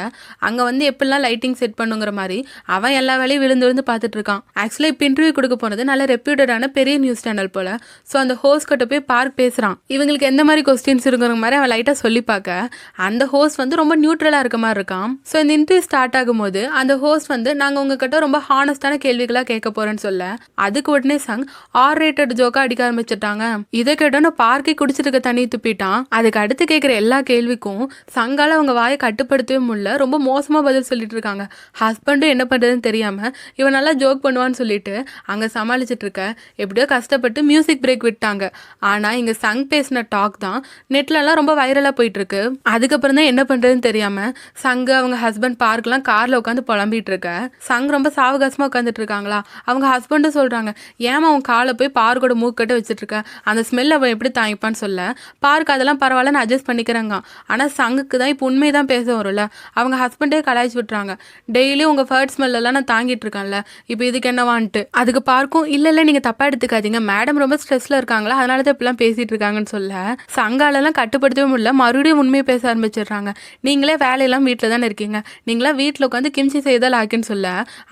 அங்கே வந்து எப்படிலாம் லைட்டிங் செட் பண்ணுங்கிற மாதிரி அவன் எல்லா வேலையும் விழுந்து பார்த்துட்டு இருக்கான். ஆக்சுவலாக இப்போ இன்டர்வியூ கொடுக்க போனது நல்ல ரெப்யூட்டடான பெரிய நியூஸ் சேனல் போல். ஸோ அந்த ஹோஸ்ட் கிட்ட போய் பார்க் பேசுகிறான். இவங்களுக்கு எந்த மாதிரி கொஸ்டின்ஸ் இருக்குங்கிற மாதிரி அவன் லைட்டாக சொல்லி பார்க்க அந்த ஹோஸ்ட் வந்து ரொம்ப நியூட்ரலாக இருக்க மாதிரி இருக்கான். ஸோ இந்த இன்டர்வியூ ஸ்டார்ட் ஆகும்போது அந்த ஹோஸ்ட் வந்து நாங்கள் உங்ககிட்ட ரொம்ப ஹானஸ்டான கேள்விகளாக கேட்க போகிறேன்னு சொல்ல அதுக்கு உடனே சங் ஆர் ரேட்டட் ஜோக்கா அடிக்க ஆரம்பிச்சிட்டாங்க. இதை கேட்டோன்னு பார்க்கே குடிச்சிட்டு இருக்க தண்ணி துப்பிட்டான். அதுக்கு அடுத்து கேட்குற எல்லா கேள்விக்கும் சங்கால அவங்க வாயை கட்டுப்படுத்தவே முடியல, ரொம்ப மோசமாக பதில் சொல்லிட்டு இருக்காங்க. ஹஸ்பண்டும் என்ன பண்ணுறதுன்னு தெரியாமல் இவன் நல்லா ஜோக் பண்ணுவான்னு சொல்லிட்டு அங்கே சமாளிச்சுட்டு இருக்க எப்படியோ கஷ்டப்பட்டு மியூசிக் பிரேக் விட்டாங்க. ஆனால் இங்கே சங் பேசின டாக் தான் நெட்லலாம் ரொம்ப வைரலாக போயிட்டு இருக்கு. அதுக்கப்புறம் தான் என்ன பண்ணுறதுன்னு தெரியாமல் சங்கு அவங்க ஹஸ்பண்ட் பார்க்லாம் காரில் உட்காந்து புலம்பிட்டு இருக்க சங் ரொம்ப சாவகாசமாக உட்காந்துட்டு இருக்காங்களா. அவங்க ஹஸ்பண்டும் சொல்கிறாங்க, ஏமா அவன் காலை போய் பார்க்கோட மூக்கட்ட வச்சுட்டு இருக்க, அந்த ஸ்மெல் அவன் எப்படி தாங்கிப்பான்னு சொல்ல பார்க் அதெல்லாம் பரவாயில்லன்னு அட்ஜஸ்ட் பண்ணிக்கிறாங்க. ஆனால் சங்குக்கு தான் இப்போ உண்மை தான் பேச வரும்ல. அவங்க ஹஸ்பண்டே கலாய்ச்சி விட்டுறாங்க, டெய்லி உங்கள் ஃபர்ட் ஸ்மெல்லாம் நான் தாங்கிட்டு இருக்கேன்ல, இப்போ இதுக்கு என்னவான்ட்டு. அதுக்கு பார்க்கும் இல்லை நீங்கள் தப்பாக எடுத்துக்காதீங்க, மேடம் ரொம்ப ஸ்ட்ரெஸ்ல இருக்காங்களா அதனால தான் இப்படிலாம் பேசிட்டு இருக்காங்கன்னு சொல்ல சங்காலெல்லாம் கட்டுப்படுத்தவே முடியல, மறுபடியும் உண்மையை பேச ஆரம்பிச்சிடுறாங்க. நீங்களே வேலையெல்லாம் வீட்டில் தானே இருக்கீங்க, நீங்களாம் வீட்டில் உட்காந்து கிம்ச்சி செய்தால் ஆக்கின்னு சொல்ல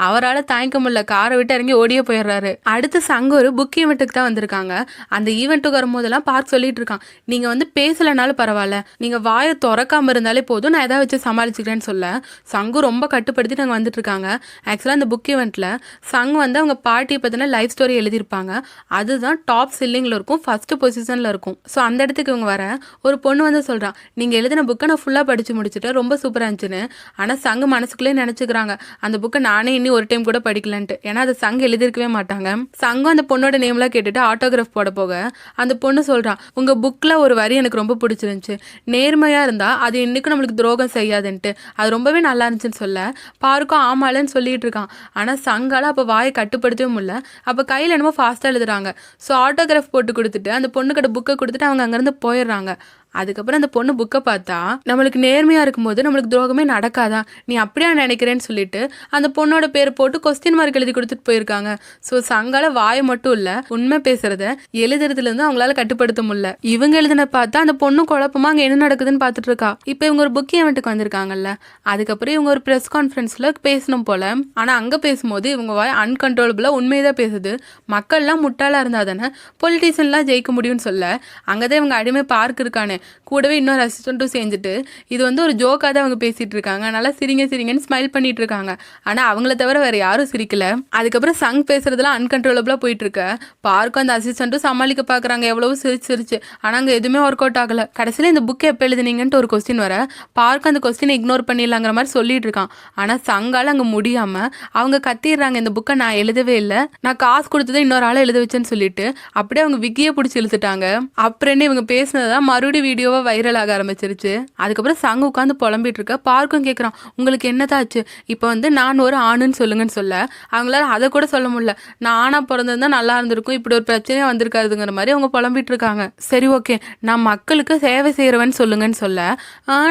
அவரால் தாங்கிக்க முடியல, காரை விட்டு இறங்கி ஓடியே போயிடுறாரு. அடுத்து சங்க ஒரு புக் ஈவெண்ட்டுக்கு தான் வந்திருக்காங்க. அந்த ஈவெண்ட்டுக்கு வரும்போதெல்லாம் பார்க் சொல்லிட்டு இருக்கான், நீங்கள் வந்து பேசலைனாலும் பரவாயில்ல, நீங்கள் வாயை திறக்காம இருந்தாலே போதும், நான் எதாவது வச்சு சமாளிச்சுக்கிறேன்னு சொல்ல சங்கு ரொம்ப கட்டுப்படுத்தி நாங்கள் வந்துட்டு இருக்காங்க. ஆக்சுவலாக அந்த புக் ஈவெண்ட்டில் சங் வந்து அவங்க பார்ட்டியை பற்றின லைஃப் ஸ்டோரி எழுதியிருப்பாங்க. அதுதான் டாப் செல்லிங்கில் இருக்கும், ஃபஸ்ட்டு பொசிஷனில் இருக்கும். ஸோ அந்த இடத்துக்கு இவங்க வர ஒரு பொண்ணு வந்து சொல்கிறான், நீங்கள் எழுதின புக்கை நான் ஃபுல்லாக படித்து முடிச்சுட்டு ரொம்ப சூப்பராக இருந்துச்சுன்னு. ஆனால் சங்கு மனசுக்குள்ளே நினச்சிக்கிறாங்க அந்த புக்கை நானே இன்னும் ஒரு டைம் கூட படிக்கலன்ட்டு. ஏன்னா அதை சங்கு எழுதியிருக்கவே மாட்டாங்க. சங்கம் அந்த பொண்ணோட நேம்லாம் கேட்டுட்டு ஆட்டோகிராஃப் போட போக அந்த பொண்ணு சொல்கிறான், உங்கள் புக்கில் ஒரு வரி எனக்கு ரொம்ப பிடிச்சிருந்துச்சு, நேர்மையாக இருந்தால் அது இன்னைக்கு நம்மளுக்கு துரோகம் செய்யாதுன்ட்டு, அது ரொம்பவே நல்லா இருந்துச்சுன்னு சொல்ல பார்க்கும் ஆமாலன்னு சொல்லிட்டு இருக்கான். ஆனால் சங்கால அப்போ வாயை கட்டுப்படுத்தவே முடியல. அப்போ கையில் என்னமோ ஃபாஸ்ட்டாக எழுதுறாங்க. ஸோ ஆட்டோகிராஃப் போட்டு கொடுத்துட்டு அந்த பொண்ணுக்கிட்ட புக்கை கொடுத்துட்டு அவங்க அங்கேருந்து போயிடுறாங்க. அதுக்கப்புறம் அந்த பொண்ணு புக்கை பார்த்தா நம்மளுக்கு நேர்மையாக இருக்கும்போது நம்மளுக்கு துரோகமே நடக்காதா, நீ அப்படியா நினைக்கிறேன்னு சொல்லிட்டு அந்த பொண்ணோட பேர் போட்டு கொஸ்டின் மார்க் எழுதி கொடுத்துட்டு போயிருக்காங்க. ஸோ சங்கால வாயை மட்டும் இல்லை உண்மை பேசுறத எழுதுறதுலேருந்து அவங்களால கட்டுப்படுத்த முடியல. இவங்க எழுதின பார்த்தா அந்த பொண்ணு குழப்பமா அங்கே என்ன நடக்குதுன்னு பார்த்துட்டு இருக்கா. இப்போ இவங்க ஒரு புக் ஈவெண்ட்டுக்கு வந்திருக்காங்கல்ல, அதுக்கப்புறம் இவங்க ஒரு ப்ரெஸ் கான்ஃபரன்ஸில் பேசணும் போல. ஆனால் அங்கே பேசும்போது இவங்க வாய் அன்கண்ட்ரோலபிளாக உண்மையதான் பேசுது. மக்கள்லாம் முட்டாளாக இருந்தால் தானே பொலிட்டீஷியன்லாம் ஜெயிக்க முடியும்னு சொல்ல அங்கே தான் இவங்க அடிமை பார்க் இருக்கானே கூடவே இன்னொரு அசிஸ்டண்ட்டும் செஞ்சுட்டு இது வந்து ஒரு ஜோக்காக தான் அவங்க பேசிட்டு இருக்காங்க. நல்லா சிரிங்க சிரிங்கன்னு ஸ்மைல் பண்ணிட்டு இருக்காங்க. ஆனால் அவங்கள தவிர வேற யாரும் சிரிக்கல. அதுக்கப்புறம் சங் பேசுறதுலாம் அன்கண்ட்ரோலபிளாக போயிட்டு இருக்க பார்க்கும் அந்த அசிஸ்டண்ட்டும் சமாளிக்க பார்க்குறாங்க எவ்வளவு சிரிச்சு. ஆனால் அங்கே எதுவுமே ஒர்க் அவுட் ஆகலை. கடைசியில் இந்த புக்கை எப்போ எழுதுனீங்கன்ட்டு ஒரு கொஸ்டின் வர பார்க்கும் அந்த கொஸ்டினை இக்னோர் பண்ணிடலாங்கிற மாதிரி சொல்லிட்டு இருக்கான். ஆனால் சங்கால அங்கே முடியாமல் அவங்க கத்திடுறாங்க, இந்த புக்கை நான் எழுதவே இல்லை, நான் காசு கொடுத்ததை இன்னொரு ஆளை எழுத வச்சேன்னு சொல்லிட்டு அப்படியே அவங்க விக்கியை பிடிச்சி இழுத்துட்டாங்க. அப்புறம் இவங்க பேசினதான் மறுபடியும் வீடியோவா வைரல் ஆக ஆரம்பிச்சிருச்சு. அதுக்கப்புறம் சங் உட்காந்து புலம்பிட்டு இருக்க பார்க்கும் கேட்குறான், உங்களுக்கு என்னதாச்சு, இப்போ வந்து நான் ஒரு ஆணுன்னு சொல்லுங்கன்னு சொல்ல அவங்களால அதை கூட சொல்ல முடியல. நான் ஆணா பிறந்திருந்தா நல்லா இருந்திருக்கும், இப்படி ஒரு பிரச்சனையா வந்திருக்காதுங்கிற மாதிரி அவங்க புலம்பிட்டு இருக்காங்க. சரி ஓகே, நான் மக்களுக்கு சேவை செய்யறவன்னு சொல்லுங்கன்னு சொல்ல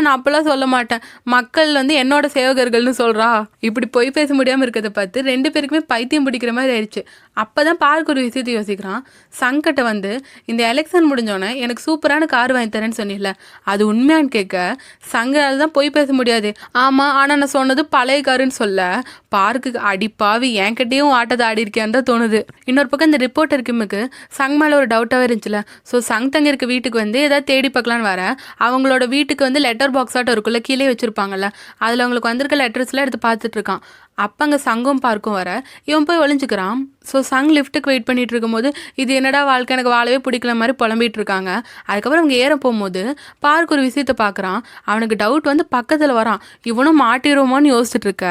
நான் அப்பெல்லாம் சொல்ல மாட்டேன், மக்கள் வந்து என்னோட சேவகர்கள்னு சொல்றா. இப்படி பொய் பேச முடியாம இருக்கிறத பார்த்து ரெண்டு பேருக்குமே பைத்தியம் பிடிக்கிற மாதிரி ஆயிடுச்சு. அப்பதான் பார்க்க ஒரு விஷயத்தை யோசிக்கிறான். சங்கட்ட வந்து இந்த எலெக்ஷன் முடிஞ்சோன்னே எனக்கு சூப்பரான கார் வாங்கி தரேன்னு சொன்னில, அது உண்மையான்னு கேட்க சங்கரால தான் போய் பேச முடியாது. ஆமா, ஆனா நான் சொன்னது பழைய காருன்னு சொல்ல பார்க்குக்கு அடிப்பாவி என்கிட்டயும் ஆட்டத்தை ஆடி இருக்கியான்னு தான் தோணுது. இன்னொரு பக்கம் இந்த ரிப்போர்ட்டர் கிம்முக்கு சங் மேலே ஒரு டவுட்டாகவே இருந்துச்சுல. ஸோ சங் தங்க இருக்க வீட்டுக்கு வந்து ஏதாவது தேடி பார்க்கலான்னு வர அவங்களோட வீட்டுக்கு வந்து லெட்டர் பாக்ஸ் ஆட்டம் இருக்குல்ல, கீழே வச்சிருப்பாங்கல்ல, அதில் அவங்களுக்கு வந்திருக்க லெட்டர்ஸ்லாம் எடுத்து பார்த்துட்டு இருக்கான். அப்போ அங்கே சங்கும் பார்க்கும் வர இவன் போய் ஒளிஞ்சுக்கிறான். ஸோ சங் லிஃப்ட்டுக்கு வெயிட் பண்ணிட்டு இருக்கும்போது இது என்னடா வாழ்க்கை, எனக்கு வாழவே பிடிக்கல மாதிரி புலம்பிட்டு இருக்காங்க. அதுக்கப்புறம் அவங்க ஏற போகும்போது பார்க்க ஒரு விஷயத்தை பார்க்குறான். அவனுக்கு டவுட் வந்து பக்கத்தில் வரான், இவனும் மாட்டிடுவோமோன்னு யோசிச்சுட்டு இருக்க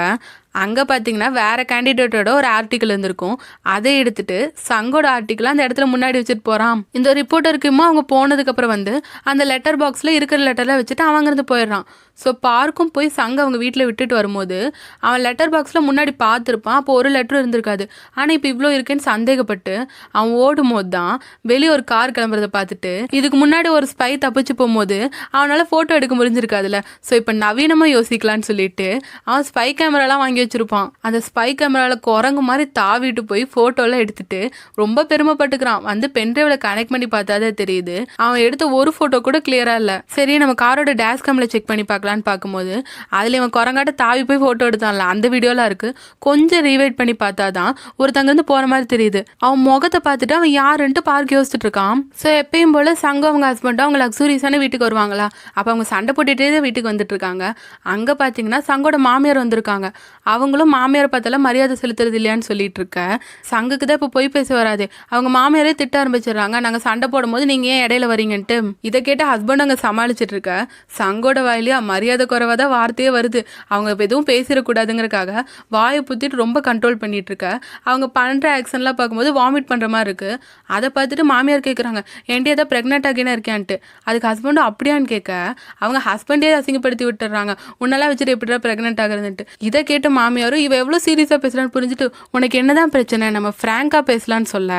அங்கே பார்த்தீங்கன்னா வேற கேண்டிடேட்டோட ஒரு ஆர்டிக்கல் இருந்திருக்கும். அதை எடுத்துட்டு சங்கோட ஆர்டிக்கல் அந்த இடத்துல முன்னாடி வச்சுட்டு போகிறான். இந்த ரிப்போர்ட்டருக்குமோ அவங்க போனதுக்கப்புறம் வந்து அந்த லெட்டர் பாக்ஸில் இருக்கிற லெட்டர்லாம் வச்சுட்டு அவன் அங்கேருந்து போயிடுறான். ஸோ பார்க்கும் போய் சங்க அவங்க வீட்டில் விட்டுட்டு வரும்போது அவன் லெட்டர் பாக்ஸில் முன்னாடி பார்த்துருப்பான். அப்போ ஒரு லெட்டரும் இருந்திருக்காது. ஆனால் இப்போ இவ்வளோ இருக்குன்னு சந்தேகப்பட்டு அவன் ஓடும் போது தான் வெளியே ஒரு கார் கிளம்புறதை பார்த்துட்டு இதுக்கு முன்னாடி ஒரு ஸ்பை தப்பிச்சு போகும்போது அவனால் ஃபோட்டோ எடுக்க முடிஞ்சிருக்காதுல்ல. ஸோ இப்போ நவீனமாக யோசிக்கலான்னு சொல்லிட்டு அவன் ஸ்பை கேமராலாம் வாங்கி வச்சிருப்பான். அந்த ஸ்பை கேமராவில் குரங்கு மாதிரி தாவிட்டு போய் ஃபோட்டோலாம் எடுத்துட்டு ரொம்ப பெருமைப்பட்டுக்கிறான். வந்து பென்ட்ரைவில் கனெக்ட் பண்ணி பார்த்தாதே தெரியுது அவன் எடுத்த ஒரு ஃபோட்டோ கூட கிளியராக இல்லை. சரி நம்ம காரோட டேஷ் கேமில் செக் பண்ணி பார்க்கலான்னு பார்க்கும்போது அதில் இவன் குரங்காட்ட தாவி போய் ஃபோட்டோ எடுத்தான்ல, அந்த வீடியோலாம் இருக்கு. கொஞ்சம் ரீவைட் பண்ணி பார்த்தாதான் ஒருத்தங்க வந்து போகிற மாதிரி தெரியுது. அவன் முகத்தை பார்த்துட்டு அவன் யாருன்ட்டு பார்க்க யோசிச்சுட்டு இருக்கான். ஸோ எப்பயும் போல சங்கம் அவங்க ஹஸ்பண்டும் அவங்க லக்ஸூரியஸான வீட்டுக்கு வருவாங்களா, அப்போ அவங்க சண்டை போட்டுகிட்டே தான் வீட்டுக்கு வந்துட்டு இருக்காங்க. அங்கே பார்த்தீங்கன்னா சங்கோட மாமியார் வந்திருக்காங்க. அவங்களும் மாமியார் பார்த்தாலும் மரியாதை செலுத்துறது இல்லையான்னு சொல்லிட்டு இருக்க சங்குக்கு தான் இப்போ போய் பேச வராது. அவங்க மாமியாரே திட்ட ஆரம்பிச்சிடுறாங்க, நாங்கள் சண்டை போடும்போது நீங்கள் ஏன் இடையில வரீங்கன்ட்டு. இதை கேட்ட ஹஸ்பண்ட் அங்கே சமாளிச்சுட்டு இருக்க சங்கோட வாயிலேயே மரியாதை குறைவாக தான் வார்த்தையே வருது. அவங்க எதுவும் பேசிடக்கூடாதுங்கிறக்காக வாயை புத்திட்டு ரொம்ப கண்ட்ரோல் பண்ணிட்டு இருக்க அவங்க பண்ணுற ஆக்ஷன்லாம் பார்க்கும்போது வாமிட் பண்ணுற மாதிரி இருக்கு. அதை பார்த்துட்டு மாமியார் கேட்குறாங்க, ஏன்டி ஏதாவது ப்ரெக்னென்ட் ஆகினா இருக்கியான்ட்டு. அதுக்கு ஹஸ்பண்டும் அப்படியான்னு கேட்க அவங்க ஹஸ்பண்டே அசிங்கப்படுத்தி விட்டுறாங்க, உன்னெல்லாம் வச்சுட்டு எப்படிடா ப்ரெக்னென்ட் ஆகுறதுன்ட்டு. இதை கேட்டு மாமியாரும் இவ எவ்வளோ சீரியஸாக பேசுகிறான்னு புரிஞ்சுட்டு உனக்கு என்னதான் பிரச்சனை, நம்ம ஃப்ராங்காக பேசலான்னு சொல்ல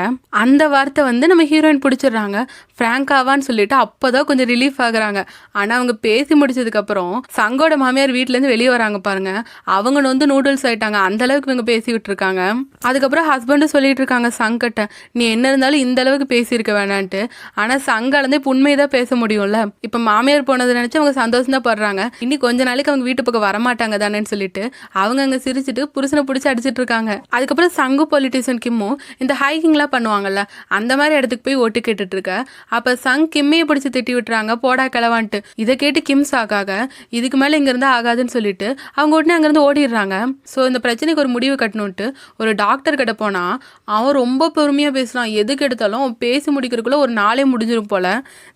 அந்த வார்த்தை வந்து நம்ம ஹீரோயின் பிடிச்சிடுறாங்க. ஃப்ராங்காவான்னு சொல்லிட்டு அப்போதான் கொஞ்சம் ரிலீஃப் ஆகுறாங்க. ஆனால் அவங்க பேசி முடிச்சதுக்கப்புறம் சங்கோட மாமியார் வீட்டிலேருந்து வெளியே வராங்க பாருங்க, அவங்க வந்து நூடுல்ஸ் ஆயிட்டாங்க. அந்த அளவுக்கு இவங்க பேசி விட்டுருக்காங்க. அதுக்கப்புறம் ஹஸ்பண்டும் சொல்லிட்டு இருக்காங்க சங்கட்ட, நீ என்ன இருந்தாலும் இந்த அளவுக்கு பேசியிருக்க வேணான்ட்டு. ஆனால் சங்காலேருந்து இப்போ உண்மையை பேச முடியும்ல. இப்போ மாமியார் போனதை நினச்சி அவங்க சந்தோஷம் தான் படுறாங்க. இன்னி கொஞ்ச நாளைக்கு அவங்க வீட்டு பக்கம் வரமாட்டாங்க தானேன்னு சொல்லிட்டு அவங்க அங்கே சிரிச்சுட்டு புருஷனை பிடிச்சி அடிச்சிட்டு இருக்காங்க. அதுக்கப்புறம் சங்கு பொலிட்டிஷியன் கிம்மும் இந்த ஹைக்கிங்லாம் பண்ணுவாங்கல்ல, அந்த மாதிரி இடத்துக்கு போய் ஓட்டு கேட்டுட்டு இருக்க அப்போ சங் கிம்மையை பிடிச்சி திட்டி விட்டுறாங்க, போடா கிளவான்ட்டு. இதை கேட்டு கிம் சாக்காக இதுக்கு மேலே இங்கேருந்து ஆகாதுன்னு சொல்லிட்டு அவங்க உடனே அங்கேருந்து ஓடிடுறாங்க. ஸோ இந்த பிரச்சனைக்கு ஒரு முடிவு கட்டணுன்ட்டு ஒரு டாக்டர் கிட்ட போனால் அவன் ரொம்ப பொறுமையாக பேசுகிறான். எதுக்கு எடுத்தாலும் அவன் பேசி முடிக்கிறதுக்குள்ள ஒரு நாளே முடிஞ்சிடும் போல.